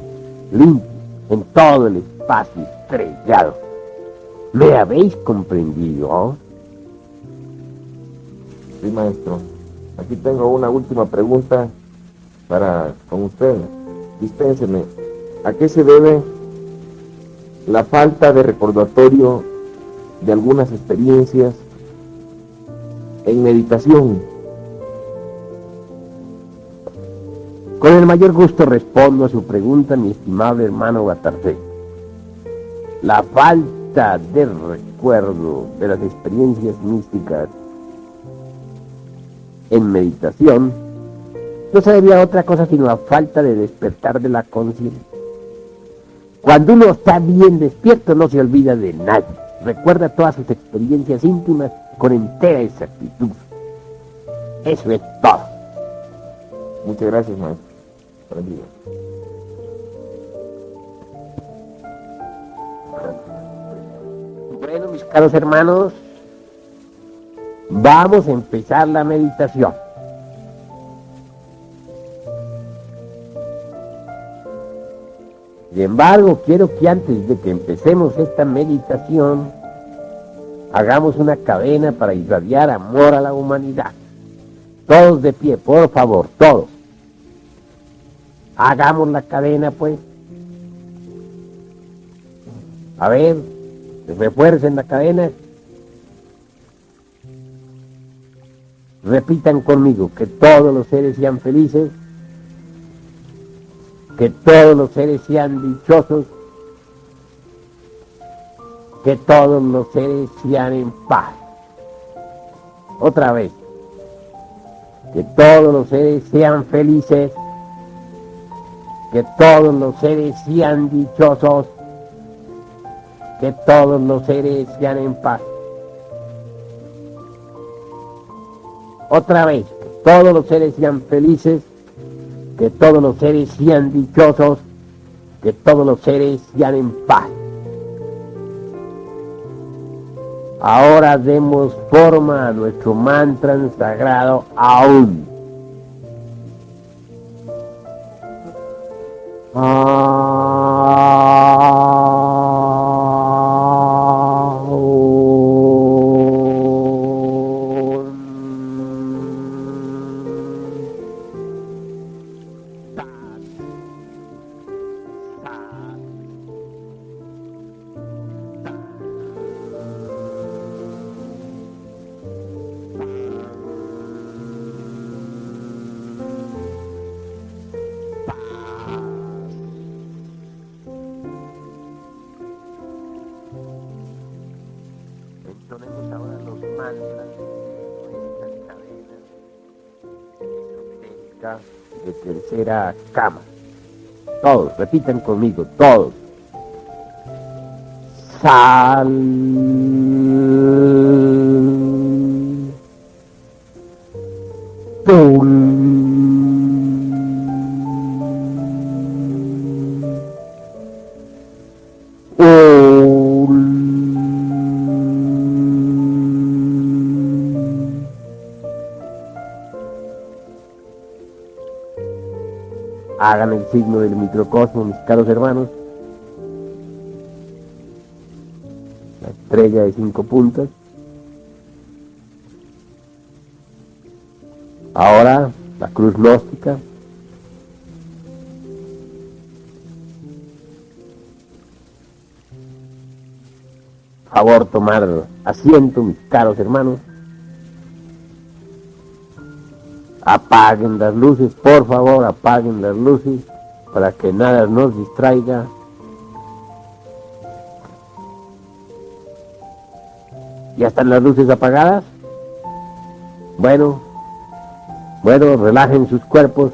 limpio, en todo el espacio estrellado. ¿Me habéis comprendido? Sí, maestro. Aquí tengo una última pregunta con usted. Dispénseme. ¿A qué se debe la falta de recordatorio de algunas experiencias en meditación? Con el mayor gusto respondo a su pregunta, mi estimable hermano Batarté. La falta de recuerdo de las experiencias místicas en meditación no se debía a otra cosa sino a falta de despertar de la conciencia. Cuando uno está bien despierto no se olvida de nadie, recuerda todas sus experiencias íntimas con entera exactitud. Eso es todo. Muchas gracias, maestro. Bendiga. Bueno, mis caros hermanos, vamos a empezar la meditación. Sin embargo, quiero que antes de que empecemos esta meditación, hagamos una cadena para irradiar amor a la humanidad. Todos de pie, por favor, todos. Hagamos la cadena, pues. A ver, refuercen la cadena. Repitan conmigo, que todos los seres sean felices, que todos los seres sean dichosos, que todos los seres sean en paz. Otra vez, que todos los seres sean felices, que todos los seres sean dichosos, que todos los seres sean en paz. Otra vez, que todos los seres sean felices, que todos los seres sean dichosos, que todos los seres sean en paz. Ahora demos forma a nuestro mantra sagrado Aum. Entonemos ahora los mantras de esta cadena esotérica de tercera cama. Todos, repitan conmigo, todos. Sal. Tum. Hagan el signo del microcosmo, mis caros hermanos. La estrella de 5 puntas. Ahora la cruz gnóstica. Favor tomar asiento, mis caros hermanos. Apaguen las luces, por favor, apaguen las luces para que nada nos distraiga. ¿Ya están las luces apagadas? Bueno, relajen sus cuerpos.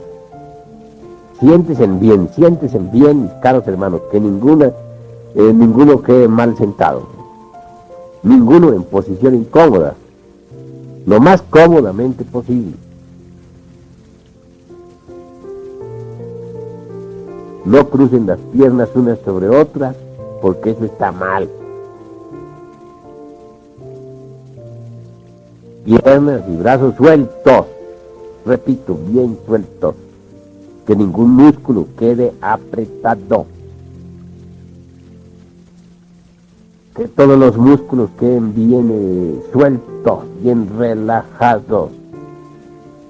Siéntense bien, mis caros hermanos, que ninguno quede mal sentado. Ninguno en posición incómoda. Lo más cómodamente posible. No crucen las piernas unas sobre otras, porque eso está mal. Piernas y brazos sueltos. Repito, bien sueltos. Que ningún músculo quede apretado. Que todos los músculos queden bien sueltos, bien relajados.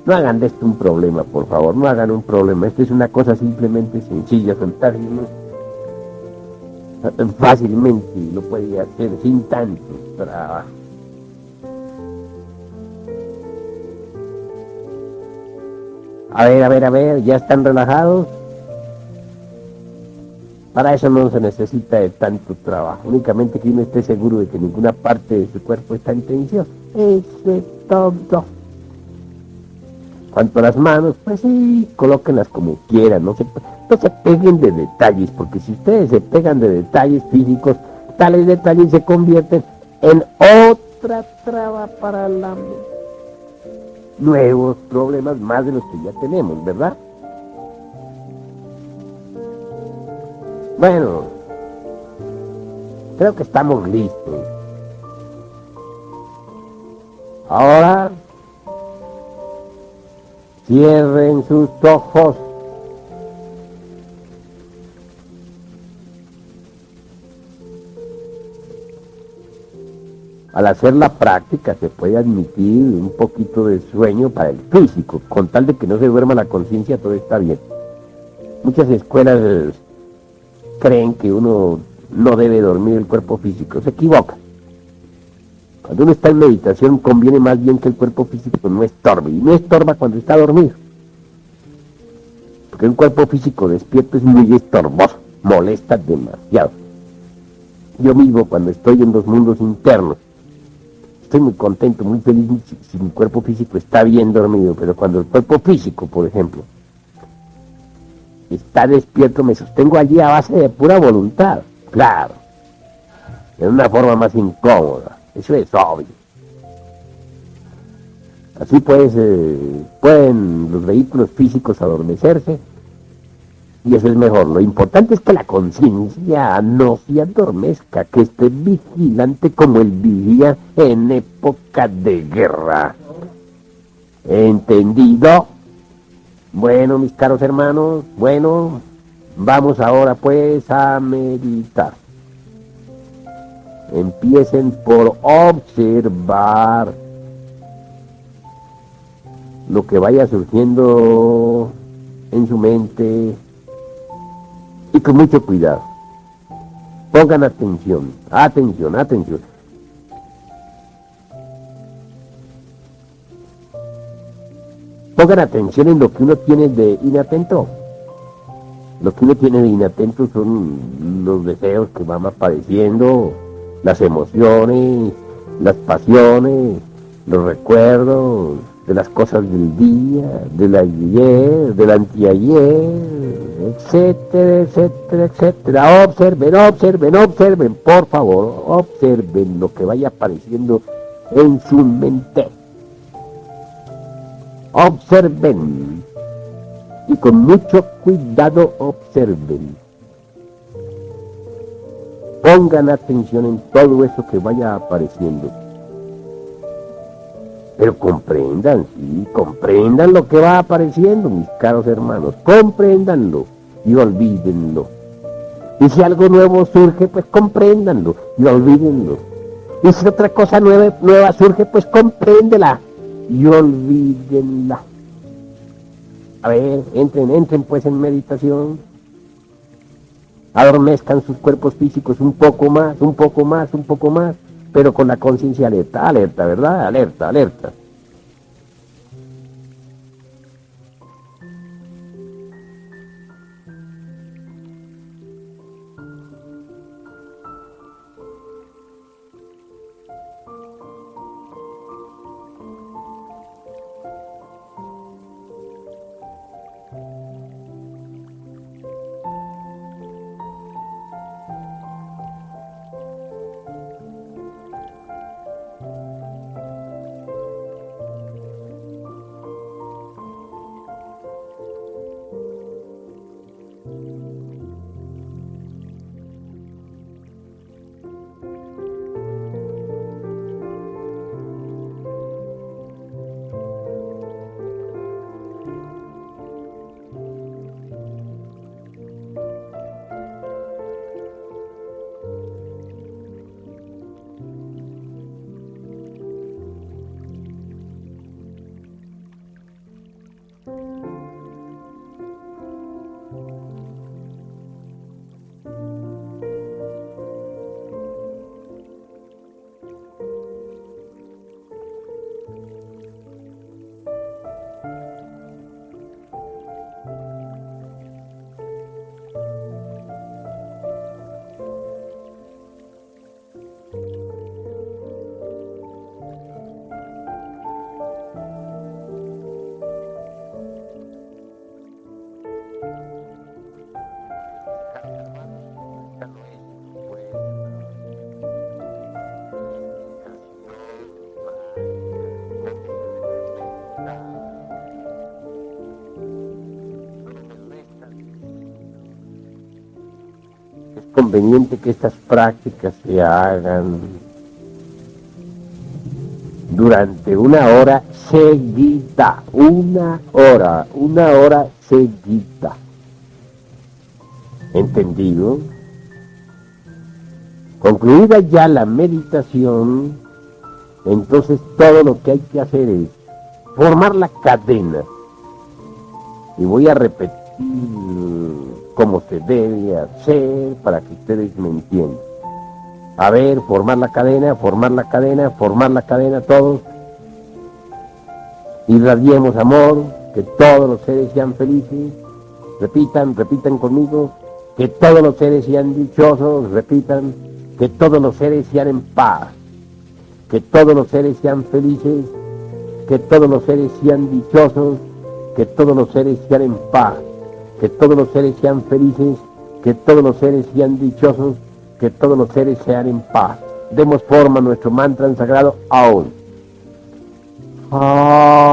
No hagan de esto un problema, por favor, no hagan un problema. Esto es una cosa simplemente sencilla, soltar fácilmente lo puede hacer sin tanto trabajo. A ver, ¿ya están relajados? Para eso no se necesita de tanto trabajo, únicamente que uno esté seguro de que ninguna parte de su cuerpo está en tensión. Eso es todo. Cuanto a las manos, pues sí, colóquenlas como quieran, no se peguen de detalles, porque si ustedes se pegan de detalles físicos, tales detalles se convierten en otra traba para la mente. Nuevos problemas más de los que ya tenemos, ¿verdad? Bueno, creo que estamos listos. Ahora, cierren sus ojos. Al hacer la práctica se puede admitir un poquito de sueño para el físico, con tal de que no se duerma la conciencia, todo está bien. Muchas escuelas creen que uno no debe dormir el cuerpo físico, se equivoca. Cuando uno está en meditación conviene más bien que el cuerpo físico no estorbe, y no estorba cuando está dormido. Porque un cuerpo físico despierto es muy estorboso, molesta demasiado. Yo mismo cuando estoy en los mundos internos, estoy muy contento, muy feliz si mi cuerpo físico está bien dormido, pero cuando el cuerpo físico, por ejemplo, está despierto, me sostengo allí a base de pura voluntad, claro, de una forma más incómoda, eso es obvio. Así pues, pueden los vehículos físicos adormecerse, y eso es mejor. Lo importante es que la conciencia no se adormezca, que esté vigilante como el vivía en época de guerra. ¿Entendido? Bueno, mis caros hermanos, vamos ahora pues a meditar. Empiecen por observar lo que vaya surgiendo en su mente y con mucho cuidado. Pongan atención. Pongan atención en lo que uno tiene de inatento. Lo que uno tiene de inatento son los deseos que van apareciendo, las emociones, las pasiones, los recuerdos de las cosas del día, del ayer, del anteayer, etcétera. Observen, por favor, observen lo que vaya apareciendo en su mente. Observen, y con mucho cuidado observen. Pongan atención en todo eso que vaya apareciendo. Pero comprendan lo que va apareciendo, mis caros hermanos, compréndanlo y olvídenlo. Y si algo nuevo surge, pues compréndanlo y olvídenlo. Y si otra cosa nueva surge, pues compréndela y olvídenla. A ver, entren pues en meditación. Adormezcan sus cuerpos físicos un poco más, pero con la conciencia alerta, ¿verdad? Alerta. conveniente que estas prácticas se hagan durante una hora seguida, una hora seguida. ¿Entendido? Concluida ya la meditación, entonces todo lo que hay que hacer es formar la cadena. Y voy a repetir cómo se debe hacer para que ustedes me entiendan. A ver, formar la cadena, todos. Irradiemos amor, que todos los seres sean felices. Repitan conmigo. Que todos los seres sean dichosos. Repitan. Que todos los seres sean en paz. Que todos los seres sean felices. Que todos los seres sean dichosos. Que todos los seres sean en paz. Que todos los seres sean felices. Que todos los seres sean dichosos. Que todos los seres sean en paz. Demos forma a nuestro mantra en sagrado Aum. Aum.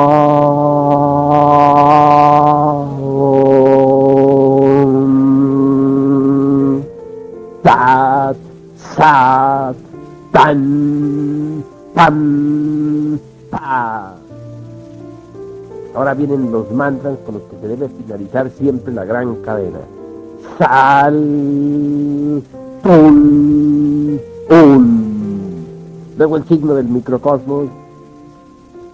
Tat, Sat, Tan, Pam, Pa. Ahora vienen los mantras con los que se debe finalizar siempre la gran cadena. Sal, Tul, Un. Luego el signo del microcosmos.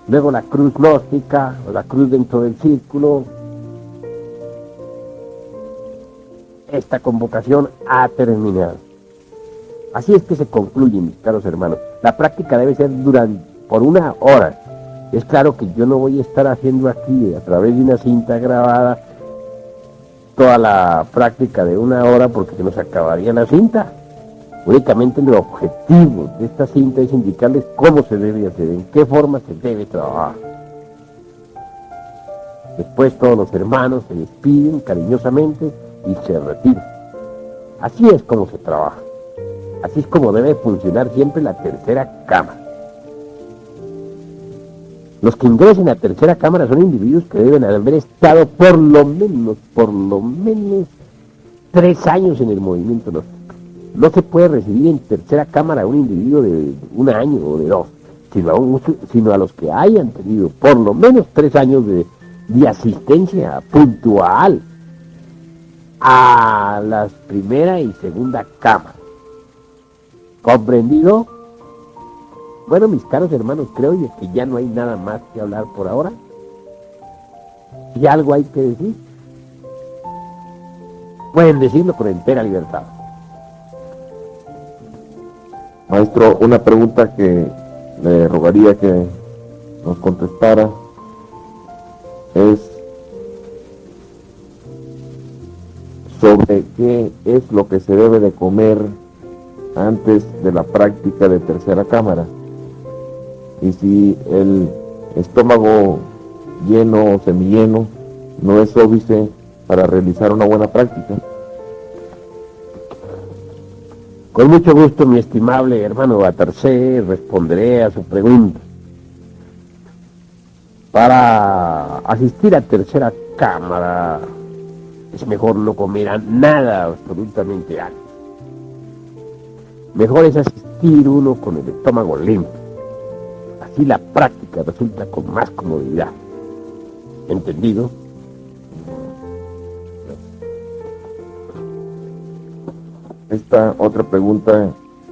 Luego la cruz gnóstica, o la cruz dentro del círculo. Esta convocación ha terminado. Así es que se concluye, mis caros hermanos. La práctica debe ser por una hora. Es claro que yo no voy a estar haciendo aquí, a través de una cinta grabada, toda la práctica de una hora porque se nos acabaría la cinta. Únicamente el objetivo de esta cinta es indicarles cómo se debe hacer, en qué forma se debe trabajar. Después todos los hermanos se despiden cariñosamente y se retiran. Así es como se trabaja. Así es como debe funcionar siempre la tercera cámara. Los que ingresen a tercera cámara son individuos que deben haber estado por lo menos 3 años en el movimiento gnóstico. No se puede recibir en tercera cámara a un individuo de 1 año o de 2, sino a los que hayan tenido por lo menos 3 años de asistencia puntual a las primera y segunda cámaras. ¿Comprendido? Bueno, mis caros hermanos, creo que ya no hay nada más que hablar por ahora. Si algo hay que decir, pueden decirlo con entera libertad. Maestro, una pregunta que le rogaría que nos contestara es sobre qué es lo que se debe de comer antes de la práctica de tercera cámara. Y si el estómago lleno o semilleno no es óbice para realizar una buena práctica. Con mucho gusto, mi estimable hermano Batarse, responderé a su pregunta. Para asistir a tercera cámara es mejor no comer nada absolutamente antes. Mejor es asistir uno con el estómago limpio. Así la práctica resulta con más comodidad. ¿Entendido? Esta otra pregunta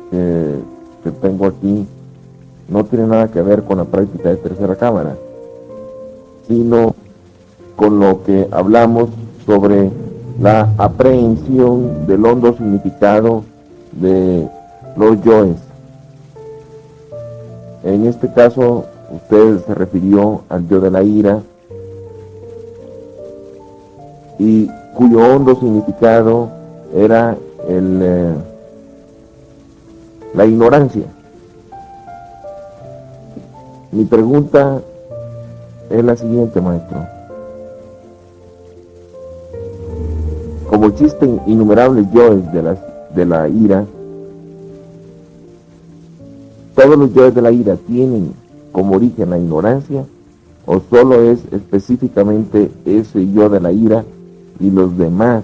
que tengo aquí no tiene nada que ver con la práctica de tercera cámara, sino con lo que hablamos sobre la aprehensión del hondo significado de los yoes. En este caso, usted se refirió al yo de la ira, y cuyo hondo significado era la ignorancia. Mi pregunta es la siguiente, maestro. Como existen innumerables yoes de la ira, ¿todos los yoes de la ira tienen como origen la ignorancia, o solo es específicamente ese yo de la ira y los demás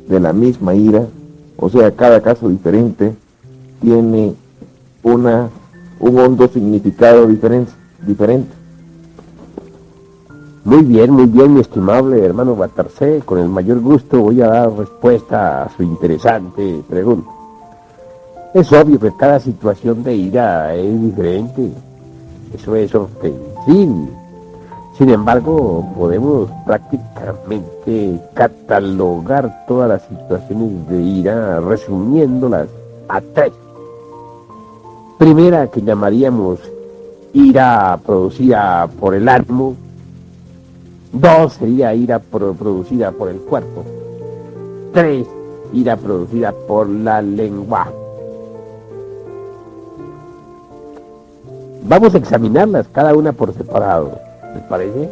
de la misma ira O sea, cada caso diferente tiene un hondo significado diferente. Muy bien, mi estimable hermano Batarse. Con el mayor gusto voy a dar respuesta a su interesante pregunta. Es obvio que cada situación de ira es diferente. Eso es ofensivo. Sin embargo, podemos prácticamente catalogar todas las situaciones de ira resumiéndolas a tres. Primera, que llamaríamos ira producida por el ánimo. Dos, sería ira producida por el cuerpo. Tres, ira producida por la lengua. Vamos a examinarlas cada una por separado. ¿Les parece?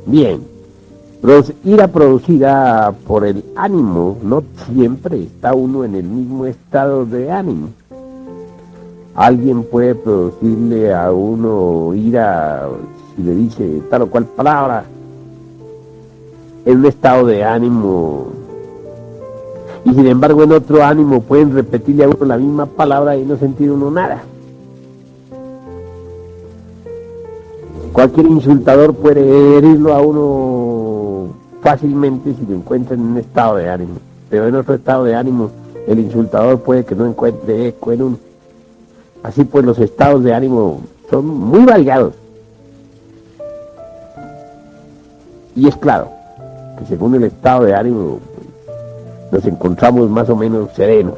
Bien. Ira producida por el ánimo. No siempre está uno en el mismo estado de ánimo. Alguien puede producirle a uno ira si le dice tal o cual palabra en un estado de ánimo, y sin embargo en otro ánimo pueden repetirle a uno la misma palabra y no sentir uno nada. Cualquier insultador puede herirlo a uno fácilmente si lo encuentra en un estado de ánimo, pero en otro estado de ánimo el insultador puede que no encuentre eco en uno. Así pues, los estados de ánimo son muy variados. Y es claro que según el estado de ánimo nos encontramos más o menos serenos.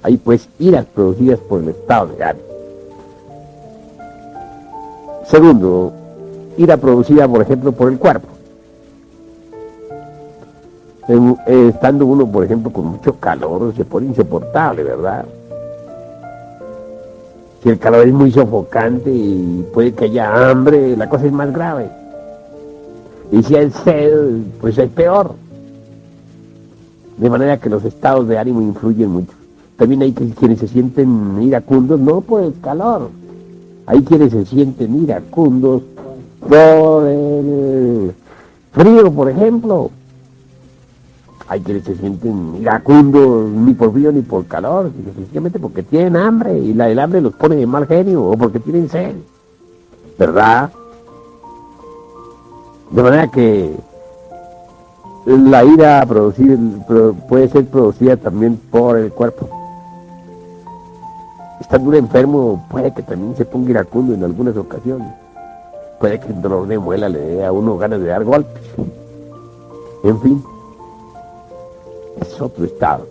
Hay pues iras producidas por el estado de ánimo. Segundo, ira producida, por ejemplo, por el cuerpo. Estando uno, por ejemplo, con mucho calor, se pone insoportable, ¿verdad? Si el calor es muy sofocante y puede que haya hambre, la cosa es más grave. Y si hay sed, pues es peor. De manera que los estados de ánimo influyen mucho. También hay quienes se sienten iracundos, no por el calor. Hay quienes se sienten iracundos por el frío, por ejemplo. Hay quienes se sienten iracundos ni por frío ni por calor, sino sencillamente porque tienen hambre y el hambre los pone de mal genio, o porque tienen sed, ¿verdad? De manera que la ira puede ser producida también por el cuerpo. Estando un enfermo puede que también se ponga iracundo en algunas ocasiones. Puede que el dolor de muela le dé a uno ganas de dar golpes. En fin, es otro estado.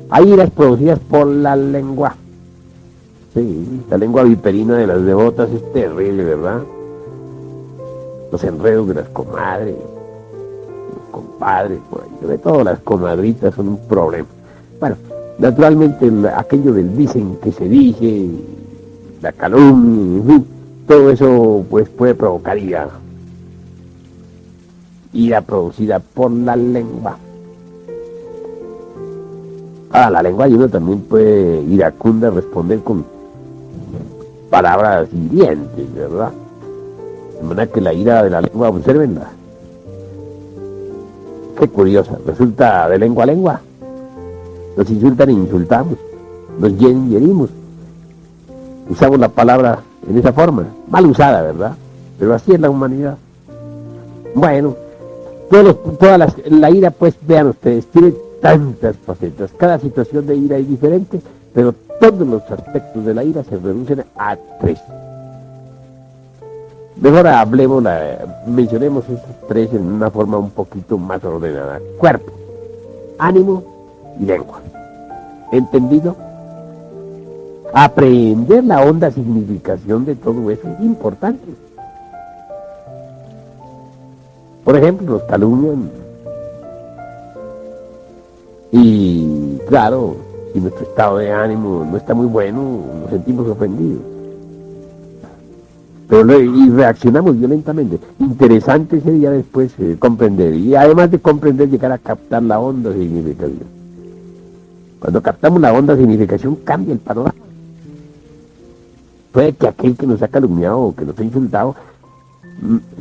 Hay iras producidas por la lengua. Sí, la lengua viperina de las devotas es terrible, ¿verdad? Los enredos de las comadres, los compadres, por ahí, sobre todo las comadritas son un problema. Bueno, naturalmente aquello del dicen que se dice, la calumnia, en fin, todo eso pues puede provocar ira producida por la lengua. La lengua, y uno también puede iracunda responder con palabras hirientes, ¿verdad? De manera que la ira de la lengua, obsérvenla. Qué curiosa, resulta de lengua a lengua. Nos insultan e insultamos, nos hieren y herimos. Usamos la palabra en esa forma, mal usada, ¿verdad? Pero así es la humanidad. Bueno, la ira, pues, vean ustedes, tiene tantas facetas. Cada situación de ira es diferente, pero todos los aspectos de la ira se reducen a tres. Mejor mencionemos esos tres en una forma un poquito más ordenada. Cuerpo, ánimo y lengua. ¿Entendido? Aprender la honda significación de todo eso es importante. Por ejemplo, nos calumnian. Y claro, si nuestro estado de ánimo no está muy bueno, nos sentimos ofendidos. Y reaccionamos violentamente. Interesante sería después comprender, y además de comprender, llegar a captar la honda significación. Cuando captamos la honda significación, cambia el panorama. Puede que aquel que nos ha calumniado o que nos ha insultado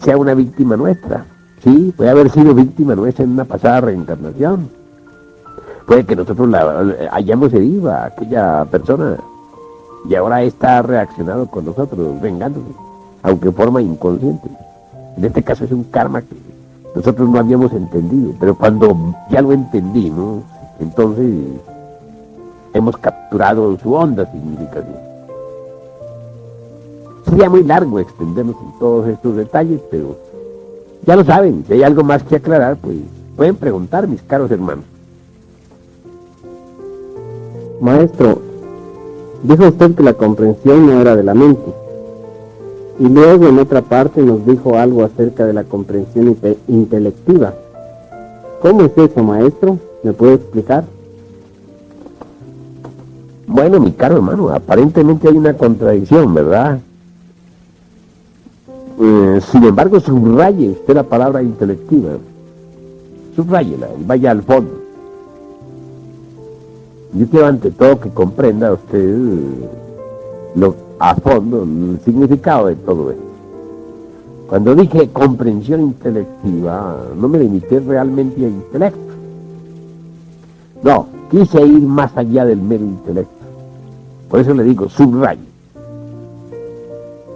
sea una víctima nuestra. Sí, puede haber sido víctima nuestra en una pasada reencarnación. Puede que nosotros hayamos herido a aquella persona y ahora está reaccionado con nosotros, vengándose, aunque en forma inconsciente. En este caso es un karma que nosotros no habíamos entendido, pero cuando ya lo entendimos, entonces hemos capturado su honda significación. Sería muy largo extendernos en todos estos detalles, pero ya lo saben, si hay algo más que aclarar, pues pueden preguntar, mis caros hermanos. Maestro, dijo usted que la comprensión no era de la mente. Y luego en otra parte nos dijo algo acerca de la comprensión intelectiva. ¿Cómo es eso, maestro? ¿Me puede explicar? Bueno, mi caro hermano, aparentemente hay una contradicción, ¿verdad? Sin embargo, subraye usted la palabra intelectiva. Subráyela y vaya al fondo. Yo quiero ante todo que comprenda usted a fondo el significado de todo esto. Cuando dije comprensión intelectiva, no me limité realmente al intelecto. No, quise ir más allá del mero intelecto. Por eso le digo, subraye.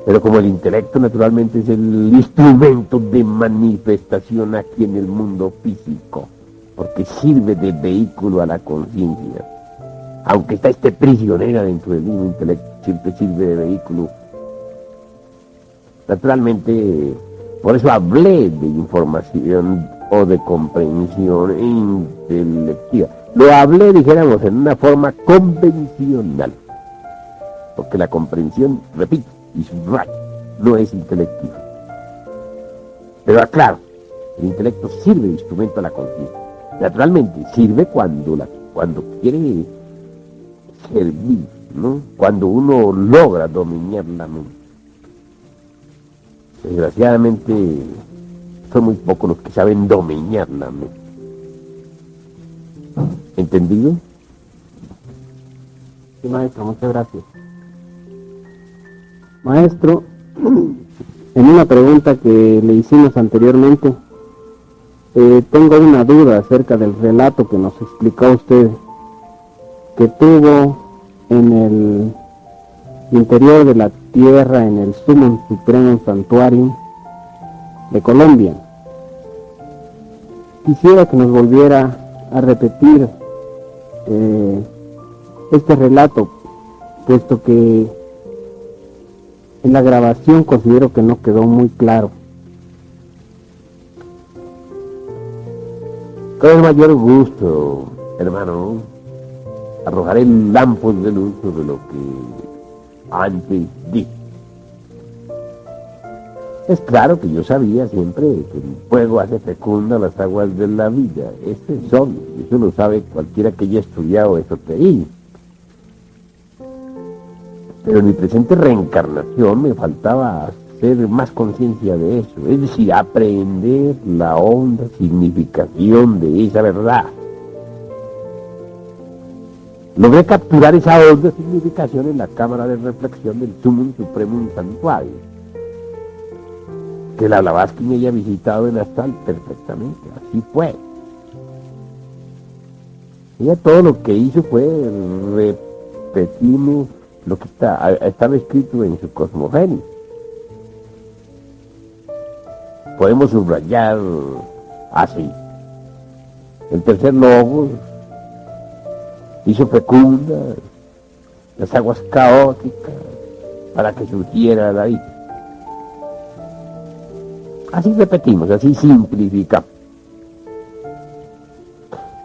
Pero como el intelecto naturalmente es el instrumento de manifestación aquí en el mundo físico, porque sirve de vehículo a la conciencia. Aunque está prisionera dentro del mismo intelecto, siempre sirve de vehículo. Naturalmente, por eso hablé de información o de comprensión intelectiva. Lo hablé, dijéramos, en una forma convencional. Porque la comprensión, repito, y subrayo, no es intelectiva. Pero aclaro, el intelecto sirve de instrumento a la conciencia. Naturalmente, sirve cuando quiere servir, ¿no? Cuando uno logra dominar la mente. Desgraciadamente, son muy pocos los que saben dominar la mente. ¿Entendido? Sí, maestro, muchas gracias. Maestro, en una pregunta que le hicimos anteriormente, tengo una duda acerca del relato que nos explicó usted, que tuvo en el interior de la tierra, en el Sumo Supremo Santuario de Colombia. Quisiera que nos volviera a repetir este relato, puesto que en la grabación considero que no quedó muy claro. Con el mayor gusto, hermano, arrojaré lampos de luz sobre lo que antes dije. Es claro que yo sabía siempre que el fuego hace fecunda las aguas de la vida. Este es obvio, eso lo sabe cualquiera que haya estudiado esoterismo. Pero en mi presente reencarnación me faltaba hacer más conciencia de eso, es decir, aprender la honda significación de esa verdad. Logré capturar esa honda significación en la cámara de reflexión del Sumo Supremo Santuario, que la Blavatsky me haya visitado en astral perfectamente, así fue. Ella todo lo que hizo fue repetirme lo que estaba escrito en su Cosmogénesis. Podemos subrayar así. El tercer logos hizo fecunda las aguas caóticas para que surgiera la vida. Así repetimos, así simplificamos.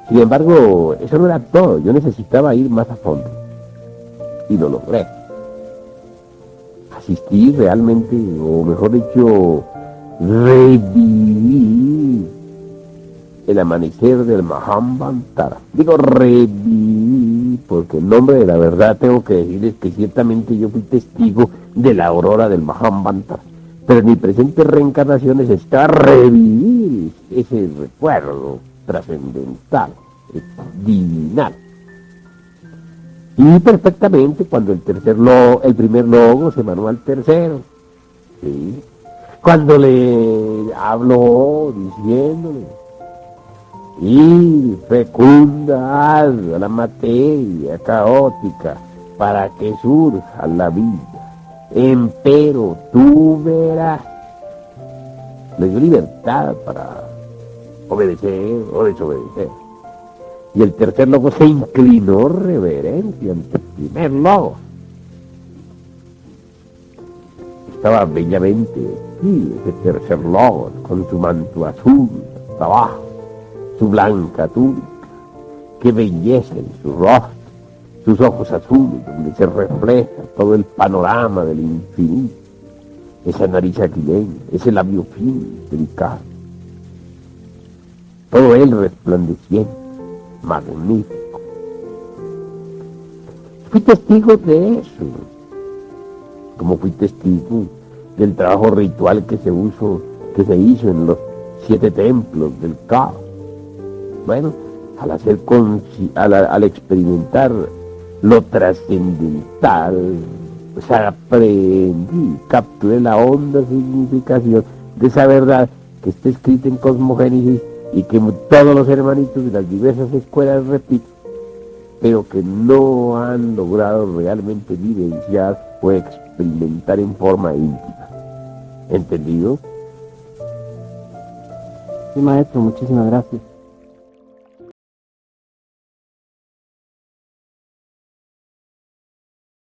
Sin embargo, eso no era todo, yo necesitaba ir más a fondo. Y lo logré. Asistí realmente, o mejor dicho, reviví el amanecer del Mahabharata. Digo reviví, porque en nombre de la verdad tengo que decirles que ciertamente yo fui testigo de la aurora del Mahabharata. Pero en mi presente reencarnación necesitaba revivir ese recuerdo trascendental, divinal. Y perfectamente cuando el primer logo se emanó al tercero, ¿sí? cuando le habló diciéndole, y fecunda haz la materia caótica para que surja la vida, empero tú verás. Le dio libertad para obedecer o desobedecer. Y el tercer logo se inclinó reverencia ante el primer logo. Estaba bellamente vestido ese tercer logo, con su manto azul hasta abajo, su blanca túnica, qué belleza en su rostro, sus ojos azules, donde se refleja todo el panorama del infinito, esa nariz aquileña, ese labio fino, delicado, todo él resplandeciente, magnífico. Fui testigo de eso, como fui testigo del trabajo ritual que se hizo en los 7 templos del caos. Bueno, al experimentar lo trascendental, pues aprendí, capturé la honda significación de esa verdad que está escrita en Cosmogénesis y que todos los hermanitos de las diversas escuelas repiten, pero que no han logrado realmente vivenciar o experimentar en forma íntima. ¿Entendido? Sí, maestro, muchísimas gracias.